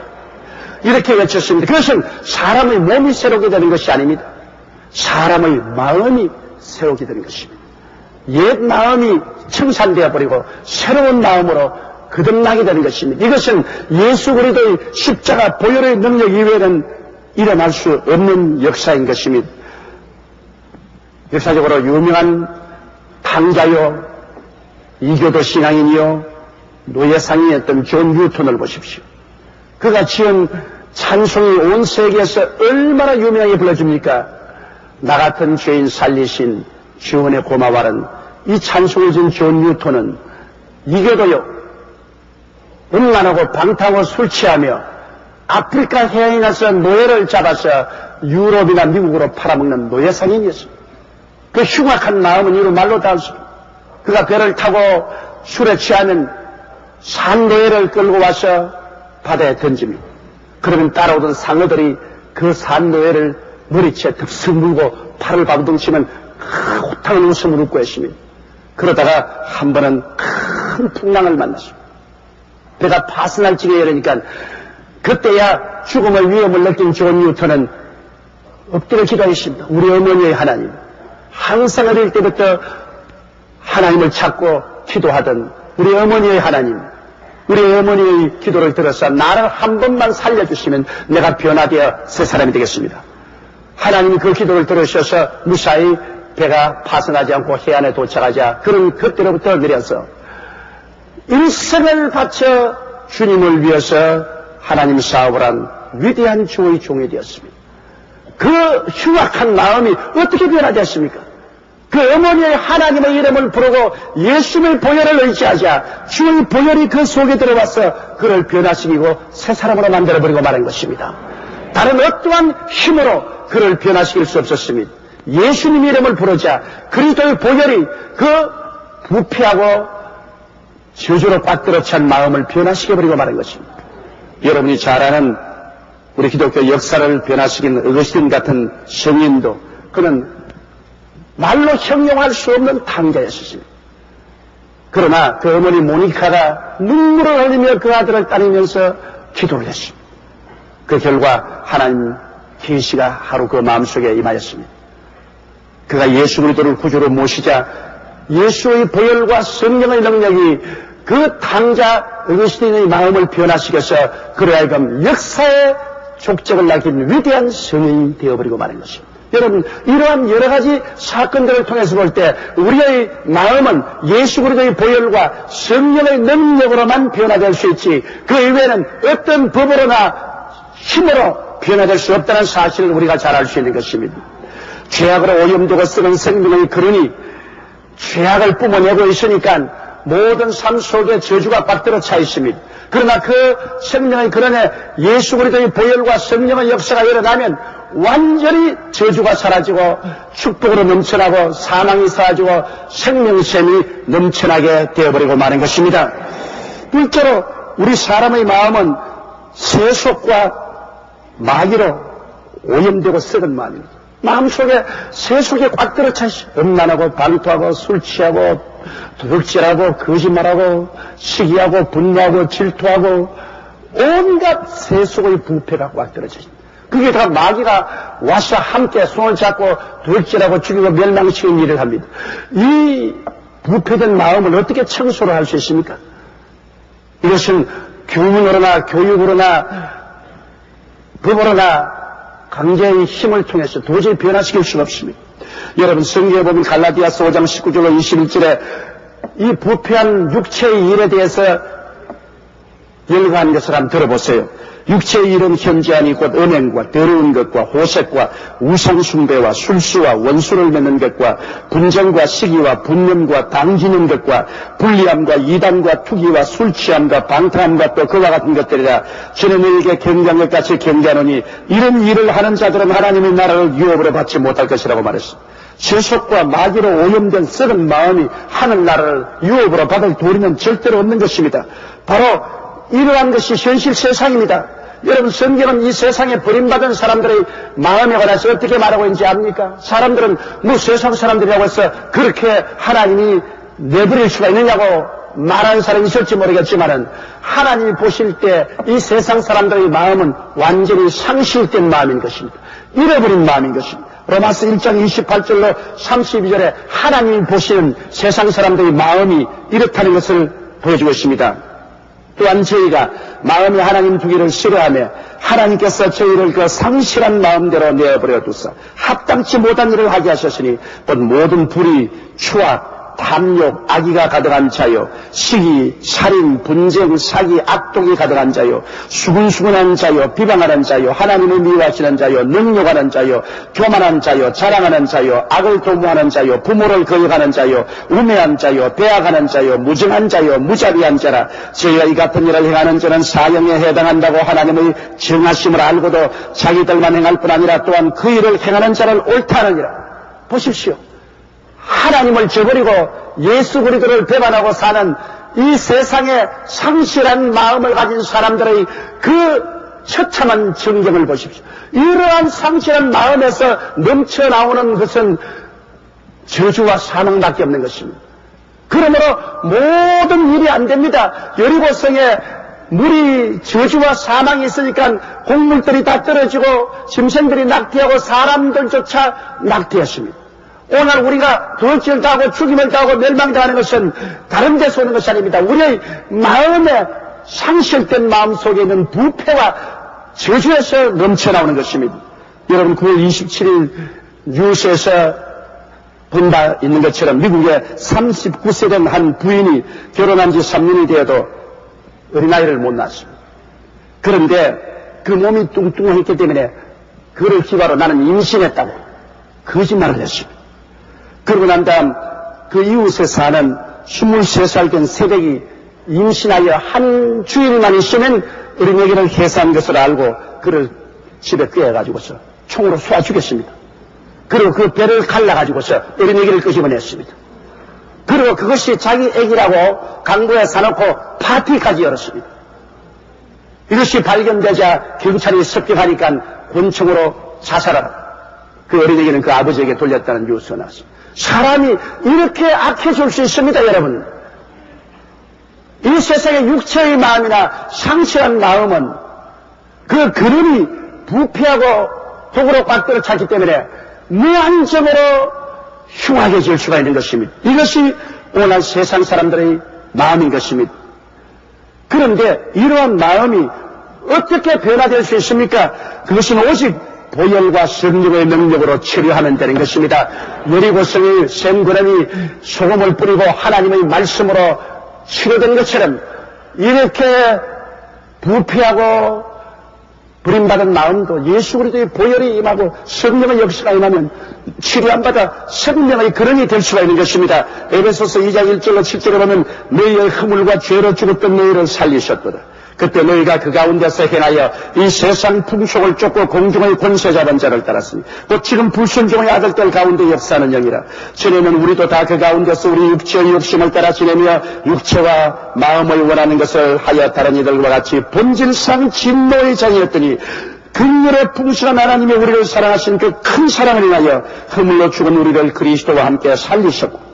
이렇게 외쳤습니다. 그것은 사람의 몸이 새롭게 되는 것이 아닙니다. 사람의 마음이 새롭게 되는 것입니다. 옛 마음이 청산되어 버리고 새로운 마음으로 거듭나게 되는 것입니다. 이것은 예수 그리스도의 십자가 보혈의 능력 이외에는 일어날 수 없는 역사인 것입니다. 역사적으로 유명한 강자요 이교도 신앙인이요 노예상이었던 존 뉴턴을 보십시오. 그가 지은 찬송이 온 세계에서 얼마나 유명하게 불러줍니까? 나 같은 죄인 살리신 주원의 고마워는 이 찬송을 지은 존 뉴턴은 이교도요 음란하고 방탕하고 술 취하며 아프리카 해양에 가서 노예를 잡아서 유럽이나 미국으로 팔아먹는 노예상인이었습니다. 그 흉악한 마음은 이루 말로 다 할 수 없습니다. 그가 배를 타고 술에 취하면 산노예를 끌고 와서 바다에 던집니다. 그러면 따라오던 상어들이 그 산노예를 머리채 득슥 물고 팔을 바구둥치면 호탕한 웃음을 웃고 했습니다. 그러다가 한 번은 큰 풍랑을 만났습니다. 배가 파손할 지경에 이르니까 그때야 죽음의 위험을 느낀 존 뉴턴은 엎드려 기도했습니다. 우리 어머니의 하나님, 항상 어릴 때부터 하나님을 찾고 기도하던 우리 어머니의 하나님, 우리 어머니의 기도를 들어서 나를 한 번만 살려주시면 내가 변화되어 새 사람이 되겠습니다. 하나님이 그 기도를 들으셔서 무사히 배가 파손하지 않고 해안에 도착하자 그는 그때로부터 내려서 일생을 바쳐 주님을 위해서 하나님 사업을 한 위대한 주의 종이 되었습니다. 그 흉악한 마음이 어떻게 변화됐습니까? 그 어머니의 하나님의 이름을 부르고 예수님의 보혈을 의지하자 주의 보혈이 그 속에 들어와서 그를 변화시키고 새 사람으로 만들어버리고 말한 것입니다. 다른 어떠한 힘으로 그를 변화시킬 수 없었습니다. 예수님 이름을 부르자 그리스도의 보혈이 그 부패하고 저주로 꽉들어 찬 마음을 변화시켜버리고 말한 것입니다. 여러분이 잘 아는 우리 기독교 역사를 변화시킨 어거스틴 같은 성인도 그는 말로 형용할 수 없는 탕자였습니다. 그러나 그 어머니 모니카가 눈물을 흘리며 그 아들을 따르면서 기도를 했습니다. 그 결과 하나님 계시가 하루 그 마음속에 임하였습니다. 그가 예수 그리스도를 구주로 모시자 예수의 보혈과 성령의 능력이 그 탕자 어거스틴의 마음을 변화시켜서 그로 하여금 역사의 족적을 남긴 위대한 성인이 되어버리고 마는 것입니다. 여러분, 이러한 여러 가지 사건들을 통해서 볼 때 우리의 마음은 예수 그리스도의 보혈과 성령의 능력으로만 변화될 수 있지 그 이외에는 어떤 법으로나 힘으로 변화될 수 없다는 사실을 우리가 잘 알 수 있는 것입니다. 죄악으로 오염되고 썩은 생명의 근원이 죄악을 뿜어내고 있으니까 모든 삶 속에 저주가 빡들어 차 있습니다. 그러나 그 생명의 근원에 예수 그리스도의 보혈과 성령의 역사가 일어나면 완전히 저주가 사라지고 축복으로 넘쳐나고 사망이 사라지고 생명샘이 넘쳐나게 되어버리고 마는 것입니다. 둘째로 우리 사람의 마음은 세속과 마귀로 오염되고 썩은 마음입니다. 마음속에 세속에 꽉 들어차 음란하고 방토하고 술 취하고 도둑질하고 거짓말하고 시기하고 분노하고 질투하고 온갖 세속의 부패가 꽉 들어차 있습니다. 그게 다 마귀가 와서 함께 손을 잡고 도둑질하고 죽이고 멸망시키는 일을 합니다. 이 부패된 마음을 어떻게 청소를 할 수 있습니까? 이것은 교훈으로나 교육으로나 법으로나 강제의 힘을 통해서 도저히 변화시킬 수가 없습니다. 여러분 성경에 보면 갈라디아서 5장 19절로 21절에 이 부패한 육체의 일에 대해서 열거한 것을 한번 들어보세요. 육체의 일은 현재하니 곧 음행과 더러운 것과 호색과 우상숭배와 술수와 원수를 맺는 것과 분쟁과 시기와 분념과 당지는 것과 불리함과 이단과 투기와 술취함과 방탕함과 또 그와 같은 것들이라. 전에 너희에게 경계한 것 같이 경계하노니 이런 일을 하는 자들은 하나님의 나라를 유업으로 받지 못할 것이라고 말했습니다. 세속과 마귀로 오염된 썩은 마음이 하늘나라를 유업으로 받을 도리는 절대로 없는 것입니다. 바로 이러한 것이 현실 세상입니다. 여러분 성경은 이 세상에 버림받은 사람들의 마음에 관해서 어떻게 말하고 있는지 압니까? 사람들은 뭐 세상 사람들이라고 해서 그렇게 하나님이 내버릴 수가 있느냐고 말하는 사람이 있을지 모르겠지만은 하나님이 보실 때 이 세상 사람들의 마음은 완전히 상실된 마음인 것입니다. 잃어버린 마음인 것입니다. 로마서 1장 28절로 32절에 하나님이 보시는 세상 사람들의 마음이 이렇다는 것을 보여주고 있습니다. 또한 저희가 마음이 하나님 두기를 싫어하며 하나님께서 저희를 그 상실한 마음대로 내어버려 두사 합당치 못한 일을 하게 하셨으니 곧 모든 불의, 추악, 탐욕, 악의가 가득한 자요, 시기, 살인, 분쟁, 사기, 악독이 가득한 자요, 수근수근한 자요, 비방하는 자요, 하나님을 미워하시는 자요, 능욕하는 자요, 교만한 자요, 자랑하는 자요, 악을 도모하는 자요, 부모를 거역하는 자요, 우매한 자요, 배악하는 자요, 무정한 자요, 무자비한 자라. 저희가 이 같은 일을 행하는 자는 사형에 해당한다고 하나님의 정하심을 알고도 자기들만 행할 뿐 아니라 또한 그 일을 행하는 자를 옳다 하느니라. 보십시오. 하나님을 저버리고 예수 그리스도를 배반하고 사는 이 세상에 상실한 마음을 가진 사람들의 그 처참한 정경을 보십시오. 이러한 상실한 마음에서 넘쳐나오는 것은 저주와 사망밖에 없는 것입니다. 그러므로 모든 일이 안 됩니다. 여리고성에 물이 저주와 사망이 있으니까 곡물들이 다 떨어지고 짐승들이 낙태하고 사람들조차 낙태했습니다. 오늘 우리가 돌지를 당하고 죽임을 당하고 멸망당하는 것은 다른 데서 오는 것이 아닙니다. 우리의 마음에 상실된 마음 속에 있는 부패와 저주에서 넘쳐나오는 것입니다. 여러분 9월 27일 뉴스에서 본 바 있는 것처럼 미국의 39세 된 한 부인이 결혼한 지 3년이 되어도 어린아이를 못 낳았습니다. 그런데 그 몸이 뚱뚱했기 때문에 그를 기바로 나는 임신했다고 거짓말을 했습니다. 그러고 난 다음 그 이웃에 사는 23살 된 새댁이 임신하여 한 주일만 있으면 어린애기를 해산한 것을 알고 그를 집에 꿰어가지고서 총으로 쏘아 죽였습니다. 그리고 그 배를 갈라가지고서 어린애기를 끄집어냈습니다. 그리고 그것이 자기 애기라고 강도에 사놓고 파티까지 열었습니다. 이것이 발견되자 경찰이 습격하니까 권총으로 자살하라. 그 어린애기는 그 아버지에게 돌렸다는 뉴스가 나왔습니다. 사람이 이렇게 악해질 수 있습니다, 여러분. 이 세상의 육체의 마음이나 상실한 마음은 그 그림이 부패하고 독으로 꽉 들어찼기 때문에 무한정으로 흉악해질 수가 있는 것입니다. 이것이 오늘 세상 사람들의 마음인 것입니다. 그런데 이러한 마음이 어떻게 변화될 수 있습니까? 그것은 오직 보혈과 성령의 능력으로 치료하면 되는 것입니다. 여리고성이 샘그램이 소금을 뿌리고 하나님의 말씀으로 치료된 것처럼 이렇게 부패하고 버림받은 마음도 예수 그리스도의 보혈이 임하고 성령의 역사가 임하면 치료 안 받아 생명의 근원이 될 수가 있는 것입니다. 에베소서 2장 1절로 7절에 보면 너희의 허물과 죄로 죽었던 너희를 살리셨도다. 그때 너희가 그 가운데서 행하여 이 세상 풍속을 쫓고 공중의 권세 잡은 자를 따랐으니 또 지금 불순종의 아들들 가운데 역사하는 영이라. 전에는 우리도 다 그 가운데서 우리 육체의 욕심을 따라 지내며 육체와 마음을 원하는 것을 하여 다른 이들과 같이 본질상 진노의 장이었더니 긍휼의 풍성한 하나님이 우리를 사랑하신 그 큰 사랑을 인하여 허물로 죽은 우리를 그리스도와 함께 살리셨고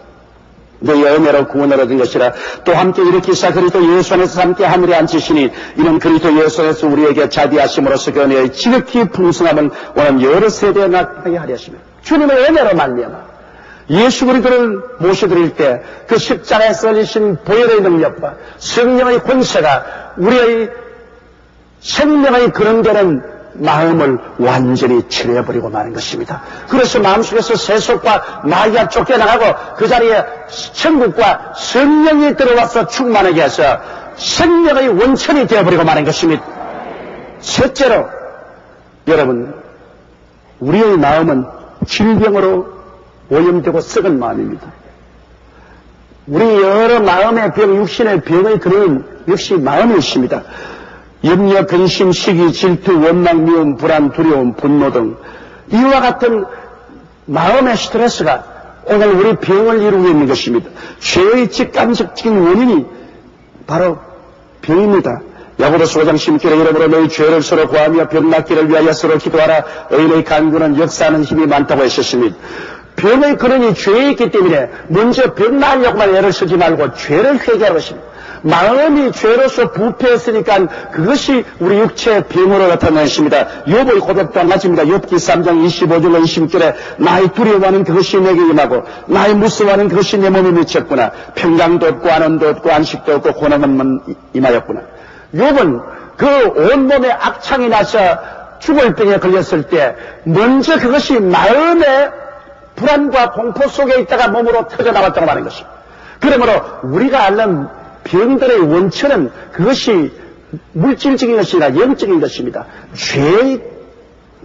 너희의 은혜로 구원을 얻은 것이라. 또 함께 일으키사 그리스도 예수 안에서 함께 하늘에 앉히시니 이는 그리스도 예수 안에서 우리에게 자비하심으로써 그 은혜의 지극히 풍성함을 오는 여러 세대에 나타나게 하려 하시며 주님의 은혜로 말미암아 예수 그리스도를 모셔드릴 때 그 십자가에 썰리신 보혈의 능력과 성령의 권세가 우리의 생명의 근원되는 마음을 완전히 치료해버리고 마는 것입니다. 그래서 마음속에서 세속과 마귀가 쫓겨나가고 그 자리에 천국과 성령이 들어와서 충만하게 해서 생명의 원천이 되어버리고 마는 것입니다. 셋째로 여러분 우리의 마음은 질병으로 오염되고 썩은 마음입니다. 우리 여러 마음의 병, 육신의 병의 근원은 역시 마음이 있습니다. 염려, 근심, 시기, 질투, 원망, 미움, 불안, 두려움, 분노 등 이와 같은 마음의 스트레스가 오늘 우리 병을 이루고 있는 것입니다. 죄의 직간접적인 원인이 바로 병입니다. 야고보서 5장 16절에 이러므로 너희 죄를 서로 고하며 병 낫기를 위하여 서로 기도하라. 의인의 간구는 역사하는 힘이 많다고 했었습니다. 병의 근원이 죄에 있기 때문에 먼저 병 나으려고만 애를 쓰지 말고 죄를 회개하는 것입니다. 마음이 죄로서 부패했으니까 그것이 우리 육체의 병으로 나타나는 것입니다. 욥의 고백도 마찬가지입니다. 욥기 3장 25절로 26절에 나의 두려워하는 그것이 내게 임하고 나의 무서워하는 그것이 내 몸에 미쳤구나. 평강도 없고 안원도 없고 안식도 없고 고난만 임하였구나. 욥은 그 온몸에 악창이 나서 죽을 병에 걸렸을 때 먼저 그것이 마음의 불안과 공포 속에 있다가 몸으로 터져나왔다고 하는 것입니다. 그러므로 우리가 앓는 병들의 원천은 그것이 물질적인 것이 아니라 영적인 것입니다. 죄의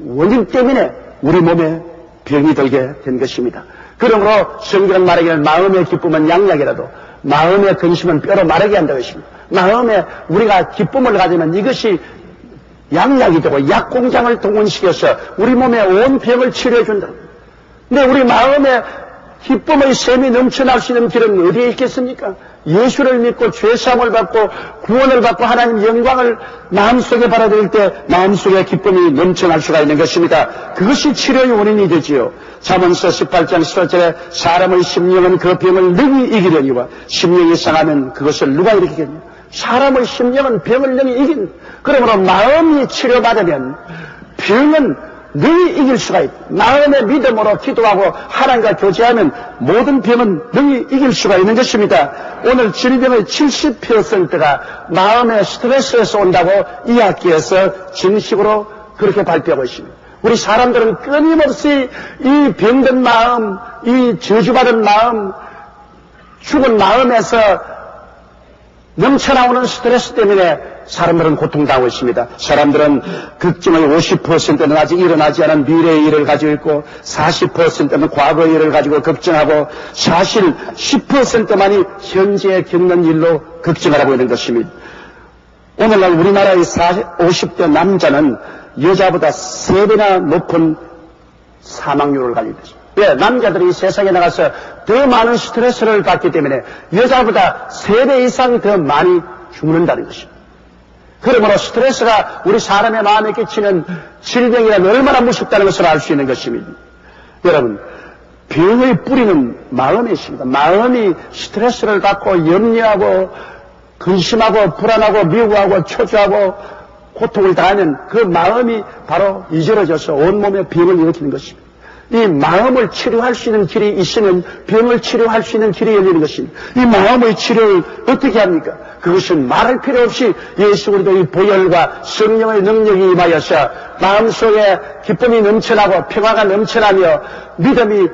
원인 때문에 우리 몸에 병이 들게 된 것입니다. 그러므로 성경은 말하기를 마음의 기쁨은 양약이라도 마음의 근심은 뼈로 마르게 한다고 했습니다. 마음에 우리가 기쁨을 가지면 이것이 양약이 되고 약공장을 동원시켜서 우리 몸의 온 병을 치료해 준다. 근데 우리 마음에 기쁨의 샘이 넘쳐날 수 있는 길은 어디에 있겠습니까? 예수를 믿고 죄사함을 받고 구원을 받고 하나님 영광을 마음속에 받아들일 때 마음속에 기쁨이 넘쳐날 수가 있는 것입니다. 그것이 치료의 원인이 되지요. 잠언서 18장 18절에 사람의 심령은 그 병을 능히 이기려니와 심령이 상하면 그것을 누가 일으키겠냐. 사람의 심령은 병을 능히 이긴. 그러므로 마음이 치료받으면 병은 능히 이길 수가 있다. 마음의 믿음으로 기도하고 하나님과 교제하면 모든 병은 능히 이길 수가 있는 것입니다. 오늘 질병의 70%가 마음의 스트레스에서 온다고 이 학기에서 정식으로 그렇게 발표하고 있습니다. 우리 사람들은 끊임없이 이 병든 마음, 이 저주받은 마음, 죽은 마음에서 넘쳐나오는 스트레스 때문에 사람들은 고통당하고 있습니다. 사람들은 걱정의 50%는 아직 일어나지 않은 미래의 일을 가지고 있고 40%는 과거의 일을 가지고 걱정하고 사실 10%만이 현재 겪는 일로 걱정을 하고 있는 것입니다. 오늘날 우리나라의 50대 남자는 여자보다 3배나 높은 사망률을 가지고 있습니다. 왜? 남자들이 이 세상에 나가서 더 많은 스트레스를 받기 때문에 여자보다 3배 이상 더 많이 죽는다는 것입니다. 그러므로 스트레스가 우리 사람의 마음에 끼치는 질병이란 얼마나 무섭다는 것을 알 수 있는 것입니다. 여러분, 병의 뿌리는 마음에 있습니다. 마음이 스트레스를 받고 염려하고 근심하고 불안하고 미워하고 초조하고 고통을 당하면 그 마음이 바로 이절어져서 온몸에 병을 일으키는 것입니다. 이 마음을 치료할 수 있는 길이 있으면 병을 치료할 수 있는 길이 열리는 것입니다. 이 마음의 치료를 어떻게 합니까? 그것은 말할 필요 없이 예수 그리스도의 보혈과 성령의 능력이 임하여서 마음속에 기쁨이 넘쳐나고 평화가 넘쳐나며 믿음이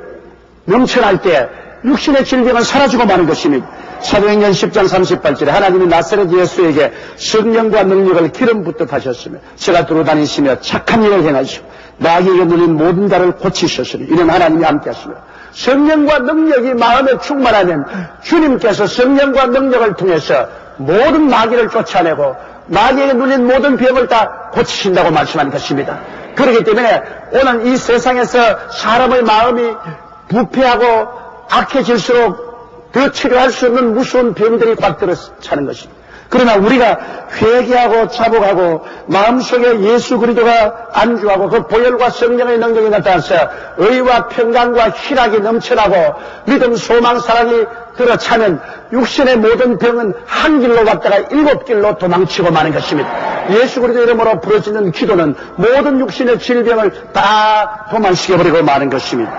넘쳐날 때 육신의 질병은 사라지고 마는 것입니다. 사도행전 10장 38절에 하나님이 나사렛 예수에게 성령과 능력을 기름 붓듯 하셨으며 제가 돌아다니시며 착한 일을 행하시고 마귀에게 눌린 모든 자를 고치셨으니 이는 하나님이 함께 하시며 성령과 능력이 마음에 충만하면 주님께서 성령과 능력을 통해서 모든 마귀를 쫓아내고 마귀에게 눌린 모든 병을 다 고치신다고 말씀하는 것입니다. 그렇기 때문에 오늘 이 세상에서 사람의 마음이 부패하고 악해질수록 더 치료할 수 없는 무서운 병들이 꽉 들어 차는 것입니다. 그러나 우리가 회개하고 자복하고 마음속에 예수 그리스도가 안주하고 그 보혈과 성령의 능력이 나타나서 의와 평강과 희락이 넘쳐나고 믿음, 소망, 사랑이 들어차면 육신의 모든 병은 한 길로 갔다가 7길로 도망치고 마는 것입니다. 예수 그리스도 이름으로 부르짖는 기도는 모든 육신의 질병을 다 도망시켜버리고 마는 것입니다.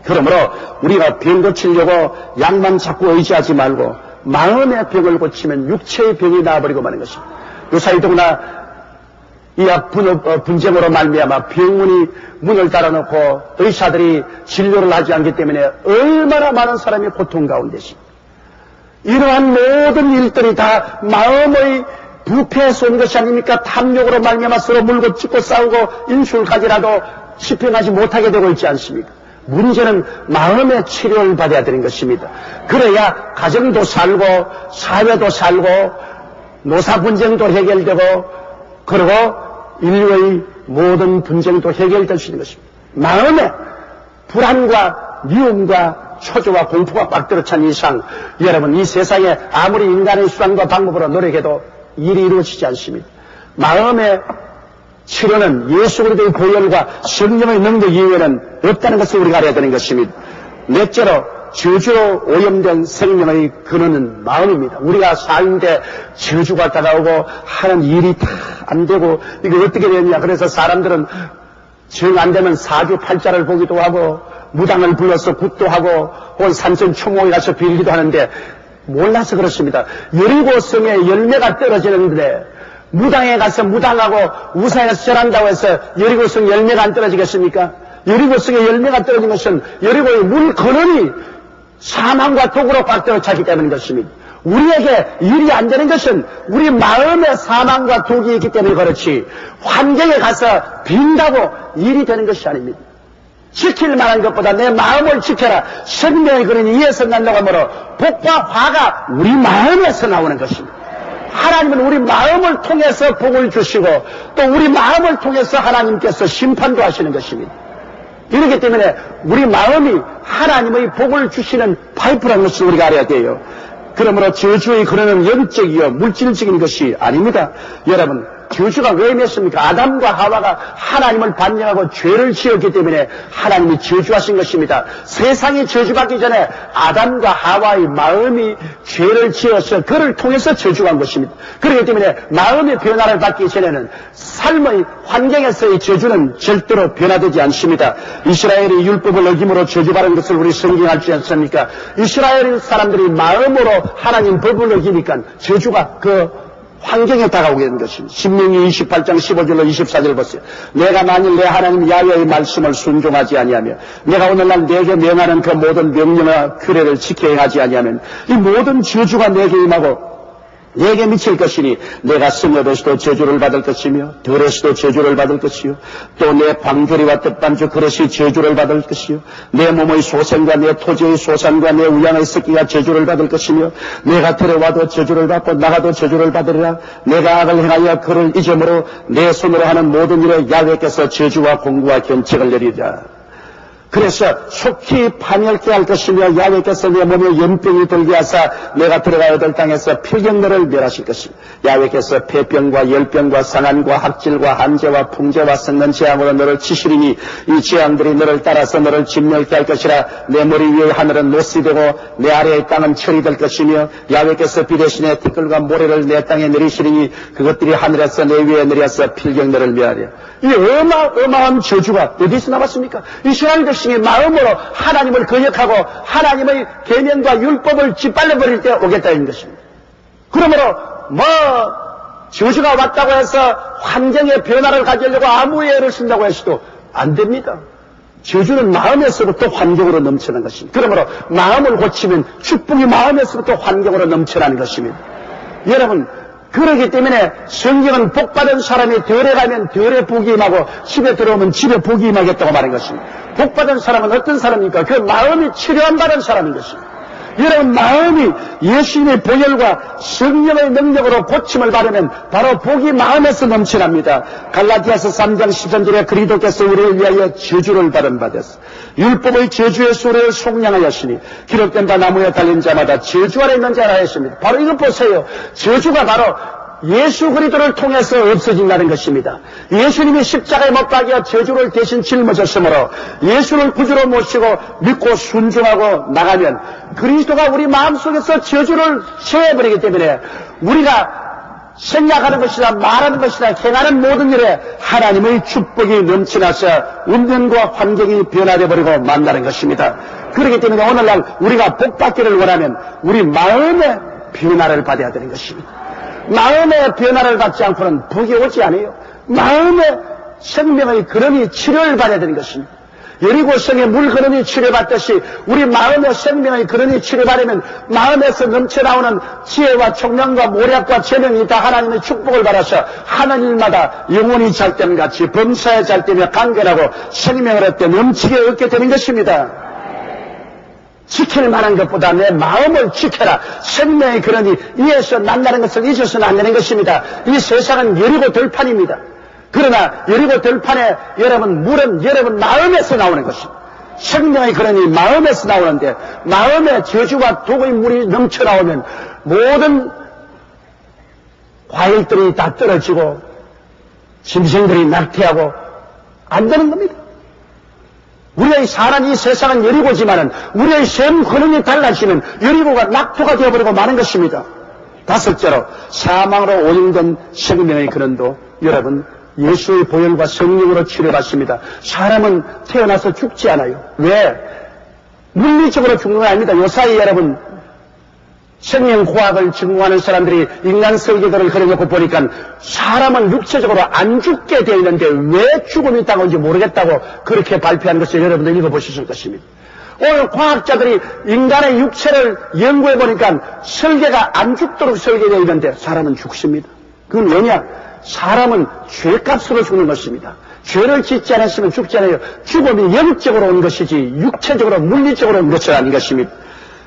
그러므로 우리가 병 고치려고 약만 자꾸 의지하지 말고 마음의 병을 고치면 육체의 병이 나아버리고 마는 것입니다. 요사이 더구나 이약 분쟁으로 말미암아 병문이 문을 닫아놓고 의사들이 진료를 하지 않기 때문에 얼마나 많은 사람이 고통 가운데 있습니다. 이러한 모든 일들이 다 마음의 부패에서 온 것이 아닙니까? 탐욕으로 말미암아 서로 물고 찢고 싸우고 인술까지라도 집행하지 못하게 되고 있지 않습니까? 문제는 마음의 치료를 받아야 되는 것입니다. 그래야 가정도 살고 사회도 살고 노사 분쟁도 해결되고 그리고 인류의 모든 분쟁도 해결될 수 있는 것입니다. 마음에 불안과 미움과 초조와 공포가 꽉 들어찬 이상 여러분 이 세상에 아무리 인간의 수단과 방법으로 노력해도 일이 이루어지지 않습니다. 마음의 치료는 예수 그리스도의 보혈과 성령의 능력 이외에는 없다는 것을 우리가 알아야 되는 것입니다. 넷째로 저주로 오염된 생명의 근원은 마음입니다. 우리가 사는데 저주가 다가오고 하는 일이 다 안 되고 이거 어떻게 되느냐. 그래서 사람들은 정 안 되면 사주팔자를 보기도 하고 무당을 불러서 굿도 하고 혹은 산천 초목에 가서 빌기도 하는데 몰라서 그렇습니다. 여리고성에 열매가 떨어지는데 무당에 가서 무당하고 우사에서 절한다고 해서 여리고성 열매가 안 떨어지겠습니까? 여리고성에 열매가 떨어진 것은 여리고의 물 근원이 사망과 독으로 꽉 들어차기 때문인 것입니다. 우리에게 일이 안 되는 것은 우리 마음에 사망과 독이 있기 때문에 그렇지 환경에 가서 빈다고 일이 되는 것이 아닙니다. 지킬 만한 것보다 내 마음을 지켜라. 생명의 근원이 이에서 난다고 하므로 복과 화가 우리 마음에서 나오는 것입니다. 하나님은 우리 마음을 통해서 복을 주시고 또 우리 마음을 통해서 하나님께서 심판도 하시는 것입니다. 이렇기 때문에 우리 마음이 하나님의 복을 주시는 파이프라는 것을 우리가 알아야 돼요. 그러므로 저주의 근원은 영적이요 물질적인 것이 아닙니다. 여러분 저주가 왜 임했습니까? 아담과 하와가 하나님을 반역하고 죄를 지었기 때문에 하나님이 저주하신 것입니다. 세상이 저주받기 전에 아담과 하와의 마음이 죄를 지어서 그를 통해서 저주한 것입니다. 그렇기 때문에 마음의 변화를 받기 전에는 삶의 환경에서의 저주는 절대로 변화되지 않습니다. 이스라엘이 율법을 어김으로 저주받은 것을 우리 성경 알지 않습니까? 이스라엘 사람들이 마음으로 하나님 법을 어기니까 저주가 그 환경에 다가오게 되는 것입니다. 신명기 28장 15절로 24절 보세요. 내가 만일 내 하나님 야훼의 말씀을 순종하지 아니하며 내가 오늘날 내게 명하는 그 모든 명령과 규례를 지켜 행하지 아니하면 이 모든 저주가 내게 임하고 내게 미칠 것이니 내가 성읍에서도 저주를 받을 것이며 들에서도 저주를 받을 것이요 또 내 방조리와 뜻반주 그릇이 저주를 받을 것이요 내 몸의 소생과 내 토지의 소산과 내 우양의 새끼가 저주를 받을 것이며 내가 들어와도 저주를 받고 나가도 저주를 받으리라. 내가 악을 행하여 그를 잊음으로 내 손으로 하는 모든 일에 야훼께서 저주와 공구와 견책을 내리리라. 그래서 속히 파멸케 할 것이며 야훼께서 내 몸에 연병이 들게 하사 내가 들어가야 될 땅에서 필경너를 멸하실 것입니다. 야훼께서 폐병과 열병과 상한과 학질과 한재와 풍재와 썩는 재앙으로 너를 치시리니 이 재앙들이 너를 따라서 너를 진멸케 할 것이라. 내 머리 위의 하늘은 노시 되고 내 아래의 땅은 철이 될 것이며 야훼께서 비 대신에 티끌과 모래를 내 땅에 내리시리니 그것들이 하늘에서 내 위에 내려서 필경너를 멸하리라. 이 어마어마한 저주가 어디서 나왔습니까? 이스라엘 백성의 마음으로 하나님을 거역하고 하나님의 계명과 율법을 짓밟아버릴 때 오겠다는 것입니다. 그러므로 저주가 왔다고 해서 환경의 변화를 가지려고 아무 예를 쓴다고 해서도 안 됩니다. 저주는 마음에서부터 환경으로 넘쳐나는 것입니다. 그러므로 마음을 고치면 축복이 마음에서부터 환경으로 넘쳐나는 것입니다. 여러분, 그러기 때문에 성경은 복받은 사람이 덜에 가면 덜에 복이 임하고 집에 들어오면 집에 복이 임하겠다고 말한 것입니다. 복받은 사람은 어떤 사람입니까? 그 마음이 치료받은 사람인 것입니다. 여러분, 마음이 예수님의 보혈과 성령의 능력으로 고침을 받으면 바로 복이 마음에서 넘쳐납니다. 갈라디아서 3장 13절에 그리스도께서 우리를 위하여 저주를 받은 바 되사 율법의 저주의 수레를 속량하였으니 기록된 바 나무에 달린 자마다 저주 아래 있는 자라 했습니다. 바로 이것 보세요. 저주가 바로 예수 그리스도를 통해서 없어진다는 것입니다. 예수님이 십자가에 못 박여 저주를 대신 짊어졌으므로 예수를 구주로 모시고 믿고 순종하고 나가면 그리스도가 우리 마음속에서 저주를 세워버리기 때문에 우리가 생각하는 것이나 말하는 것이나 행하는 모든 일에 하나님의 축복이 넘쳐나서 운명과 환경이 변화되어 버리고 만나는 것입니다. 그렇기 때문에 오늘날 우리가 복받기를 원하면 우리 마음의 변화를 받아야 되는 것입니다. 마음의 변화를 받지 않고는 복이 오지 않아요. 마음의 생명의 근원이 치료를 받아야 되는 것입니다. 여리고성의 물 근원이 치료받듯이 우리 마음의 생명의 근원이 치료받으면 마음에서 넘쳐나오는 지혜와 총명과 모략과 재능이 다 하나님의 축복을 받아서 하나님마다 영혼이 잘됨 같이 범사에 잘되며 간결하고 생명을 얻게 넘치게 얻게 되는 것입니다. 지킬 만한 것보다 내 마음을 지켜라. 생명의 근원이 이에서 난다는 것을 잊어서는 안 되는 것입니다. 이 세상은 여리고 들판입니다. 그러나 여리고 들판에 여러분 물은 여러분 마음에서 나오는 것입니다. 생명의 근원이 마음에서 나오는데 마음에 저주와 독의 물이 넘쳐나오면 모든 과일들이 다 떨어지고 짐승들이 낙태하고 안 되는 겁니다. 우리의 사는 이 세상은 여리고지만은 우리의 셈 근원이 달라지면 여리고가 낙토가 되어버리고 마는 것입니다. 다섯째로 사망으로 오염된 생명의 근원도 여러분 예수의 보혈과 성령으로 치료받습니다. 사람은 태어나서 죽지 않아요. 왜? 물리적으로 죽는 건 아닙니다. 요사이 여러분 생명과학을 전공하는 사람들이 인간 설계도를 그려놓고 보니까 사람은 육체적으로 안 죽게 되어 있는데 왜 죽음이 있다고인지 모르겠다고 그렇게 발표한 것을 여러분들 읽어보셨을 것입니다. 오늘 과학자들이 인간의 육체를 연구해보니까 설계가 안 죽도록 설계되어 있는데 사람은 죽습니다. 그건 뭐냐? 사람은 죄값으로 죽는 것입니다. 죄를 짓지 않았으면 죽지 않아요. 죽음이 영적으로 온 것이지 육체적으로 물리적으로 온 것은 아닌 것입니다.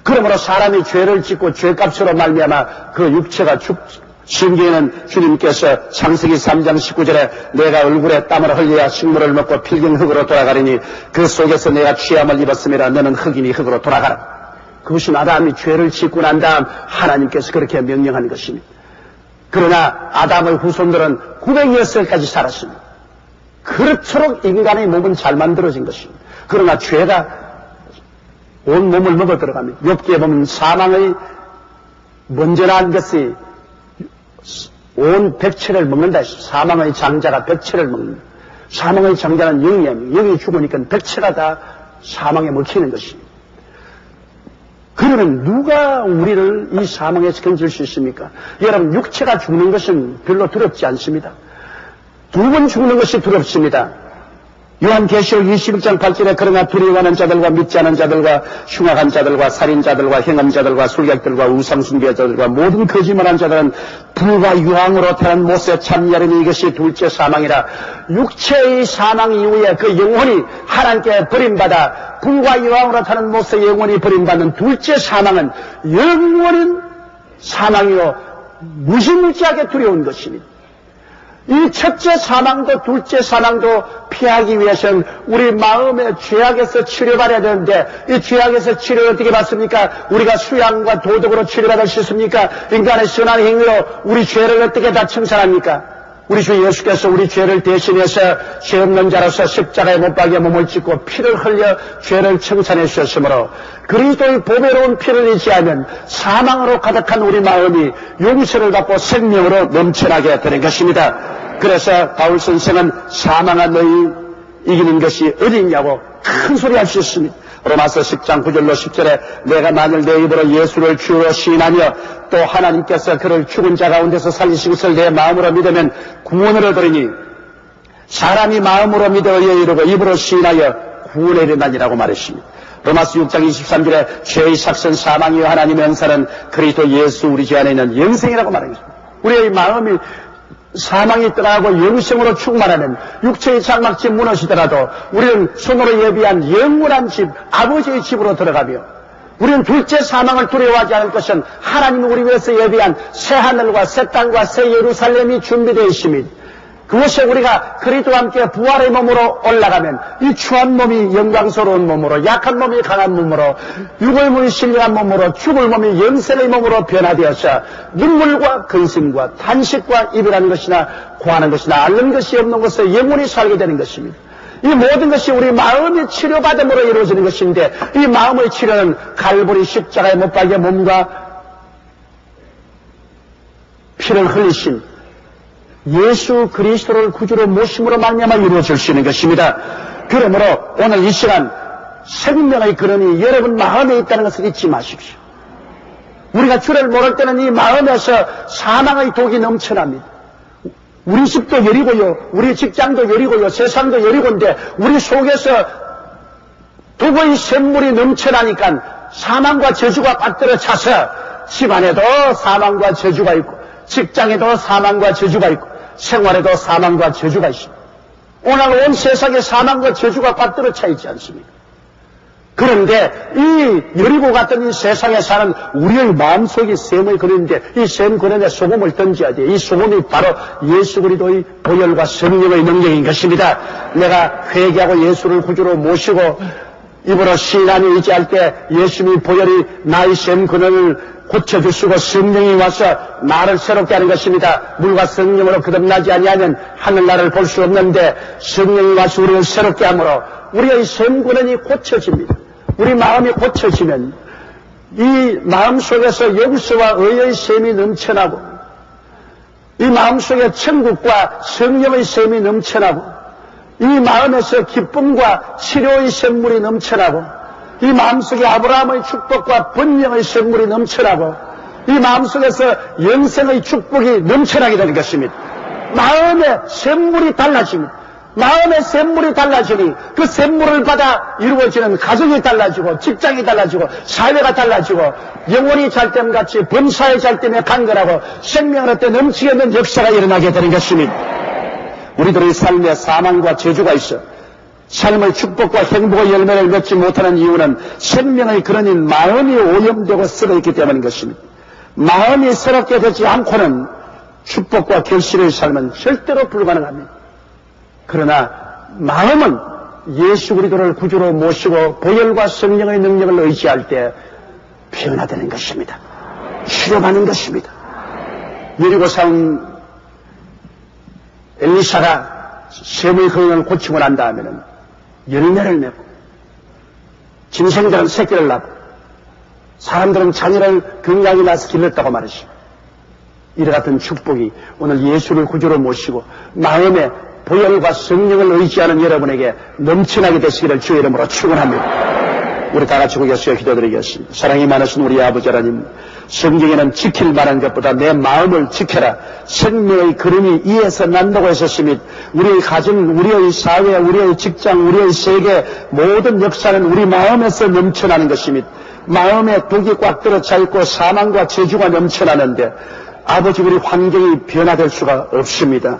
그러므로 사람이 죄를 짓고 죄값으로 말미암아 그 육체가 신기에는 주님께서 창세기 3장 19절에 내가 얼굴에 땀을 흘려야 식물을 먹고 필경흙으로 돌아가리니 그 속에서 내가 취함을 입었음이라 너는 흙이니 흙으로 돌아가라. 그것은 아담이 죄를 짓고 난 다음 하나님께서 그렇게 명령한 것입니다. 그러나 아담의 후손들은 900여 세까지 살았습니다. 그렇도록 인간의 몸은 잘 만들어진 것입니다. 그러나 죄가 온 몸을 먹어 들어갑니다. 욥기에 보면 사망의 먼저 난 것이 온 백체를 먹는다 했습니다. 사망의 장자가 백체를 먹는다. 사망의 장자는 영이합니다. 영이 죽으니까 백체가 다 사망에 먹히는 것입니다. 그러면 누가 우리를 이 사망에서 건질 수 있습니까? 여러분, 육체가 죽는 것은 별로 두렵지 않습니다. 두 번 죽는 것이 두렵습니다. 요한계시록 21장 8절에 그러나 두려워하는 자들과 믿지 않은 자들과 흉악한 자들과 살인자들과 행음자들과 술객들과 우상숭배자들과 모든 거짓말한 자들은 불과 유황으로 태어난 못에 참여하는 이것이 둘째 사망이라. 육체의 사망 이후에 그 영혼이 하나님께 버림받아 불과 유황으로 태어난 못에 영혼이 버림받는 둘째 사망은 영원한 사망이요 무시무시하게 두려운 것입니다. 이 첫째 사망도 둘째 사망도 피하기 위해서는 우리 마음의 죄악에서 치료받아야 되는데, 이 죄악에서 치료를 어떻게 받습니까? 우리가 수양과 도덕으로 치료받을 수 있습니까? 인간의 선한 행위로 우리 죄를 어떻게 다 청산합니까? 우리 주 예수께서 우리 죄를 대신해서 죄 없는 자로서 십자가에 못 박여 몸을 찢고 피를 흘려 죄를 청산해 주셨으므로 그리스도의 보배로운 피를 의지하면 사망으로 가득한 우리 마음이 용서를 받고 생명으로 넘쳐나게 되는 것입니다. 그래서 바울 선생은 사망한 너희 이기는 것이 어디냐고 큰 소리 할 수 있습니다. 로마서 10장 9절로 10절에 내가 만일 내 입으로 예수를 주로 시인하며 또 하나님께서 그를 죽은 자 가운데서 살리신 것을 내 마음으로 믿으면 구원을 얻으리니 사람이 마음으로 믿어 이르고 입으로 시인하여 구원에 이르나니라고 말했습니다. 로마서 6장 23절에 죄의 삭선 사망이요 하나님의 은사는 그리스도 예수 우리 죄 안에 있는 영생이라고 말합니다. 우리의 마음이 사망이 떠나고 영생으로 충만하면 육체의 장막집 무너지더라도 우리는 손으로 예비한 영원한 집, 아버지의 집으로 들어가며 우리는 둘째 사망을 두려워하지 않을 것은 하나님이 우리 위해서 예비한 새 하늘과 새 땅과 새 예루살렘이 준비되어 있습니다. 그것이 우리가 그리스도와 함께 부활의 몸으로 올라가면 이 추한 몸이 영광스러운 몸으로, 약한 몸이 강한 몸으로, 육의 몸이 신령한 몸으로, 죽을 몸이 영생의 몸으로 변화되어서 눈물과 근심과 탄식과 이별하는 것이나 고하는 것이나 앓는 것이 없는 곳에 영원히 살게 되는 것입니다. 이 모든 것이 우리 마음의 치료받음으로 이루어지는 것인데, 이 마음의 치료는 갈보리 십자가에 못 박여 몸과 피를 흘리신 예수 그리스도를 구주로 모심으로 말미암아 이루어질 수 있는 것입니다. 그러므로 오늘 이 시간 생명의 근원이 여러분 마음에 있다는 것을 잊지 마십시오. 우리가 주를 모를 때는 이 마음에서 사망의 독이 넘쳐납니다. 우리 집도 여리고요, 우리 직장도 여리고요, 세상도 여리고인데 우리 속에서 독의 샘물이 넘쳐나니까 사망과 저주가 받들어 차서 집안에도 사망과 저주가 있고 직장에도 사망과 저주가 있고 생활에도 사망과 저주가 있습니다. 오늘 온 세상에 사망과 저주가 받들어 차 있지 않습니까? 그런데 이 여리고 같은 이 세상에 사는 우리의 마음속이 샘의 근원인데 이 샘 근원에 소금을 던져야 돼요. 이 소금이 바로 예수 그리스도의 보혈과 성령의 능력인 것입니다. 내가 회개하고 예수를 구주로 모시고 입으로 시인하며 의지할 때 예수님의 보혈이 나의 샘 근원을 고쳐주시고 성령이 와서 나를 새롭게 하는 것입니다. 물과 성령으로 거듭나지 아니하면 하늘나라를 볼 수 없는데 성령이 와서 우리를 새롭게 함으로 우리의 샘 근원이 고쳐집니다. 우리 마음이 고쳐지면 이 마음속에서 용서와 의의 샘이 넘쳐나고 이 마음속에 천국과 성령의 샘이 넘쳐나고 이 마음에서 기쁨과 치료의 샘물이 넘쳐나고 이 마음속에 아브라함의 축복과 번영의 샘물이 넘쳐나고 이 마음속에서 영생의 축복이 넘쳐나게 되는 것입니다. 마음의 샘물이 달라집니다. 마음의 샘물이 달라지니 그 샘물을 받아 이루어지는 가정이 달라지고 직장이 달라지고 사회가 달라지고 영혼이 잘됨같이 범사의 잘됨에 강건하고 생명을 얻되 넘치게 있는 역사가 일어나게 되는 것입니다. 우리들의 삶에 사망과 저주가 있어 삶의 축복과 행복의 열매를 맺지 못하는 이유는 생명의 근원인 마음이 오염되고 썩어있기 때문인 것입니다. 마음이 새롭게 되지 않고는 축복과 결실의 삶은 절대로 불가능합니다. 그러나 마음은 예수 그리스도를 구주로 모시고 보혈과 성령의 능력을 의지할 때 변화되는 것입니다. 치료받는 것입니다. 여리고 사온 엘리사가 샘의 근원을 고치고 난 다음에는 열매를 맺고 짐승들은 새끼를 낳고 사람들은 자녀를 건강히 낳아서 길렀다고 말하시고 이와 같은 축복이 오늘 예수를 구주로 모시고 마음에 보혈과 성령을 의지하는 여러분에게 넘쳐나게 되시기를 주의 이름으로 축원합니다. 우리 다 같이 고개서 기도드리겠습니다. 사랑이 많으신 우리 아버지 하나님, 성경에는 지킬 만한 것보다 내 마음을 지켜라, 생명의 걸음이 이에서 난다고 했었으니 우리의 가정, 우리의 사회, 우리의 직장, 우리의 세계 모든 역사는 우리 마음에서 넘쳐나는 것이니 마음에 독이 꽉 들어차 있고 사망과 저주가 넘쳐나는데 아버지, 우리 환경이 변화될 수가 없습니다.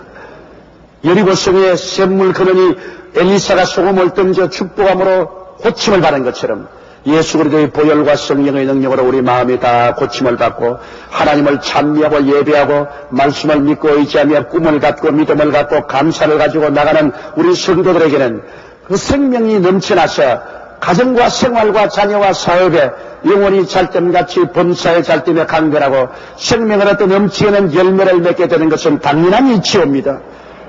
여리고성의 샘물 근원이 엘리사가 소금을 던져 축복함으로 고침을 받은 것처럼 예수 그리스도의 보혈과 성령의 능력으로 우리 마음이 다 고침을 받고 하나님을 찬미하고 예배하고 말씀을 믿고 의지하며 꿈을 갖고 믿음을 갖고 감사를 가지고 나가는 우리 성도들에게는 그 생명이 넘쳐나서 가정과 생활과 자녀와 사업에 영혼이 잘됨같이 범사에 잘됨에 강변하고 생명을 얻어 넘치는 열매를 맺게 되는 것은 당연한 이치옵니다.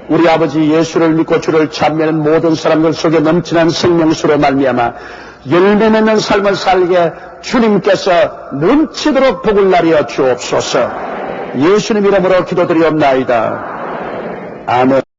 우리 아버지 예수를 믿고 주를 찬미하는 모든 사람들 속에 넘치는 생명수로 말미암아 열매 맺는 삶을 살게 주님께서 넘치도록 복을 나려 주옵소서. 예수님 이름으로 기도드리옵나이다. 아멘.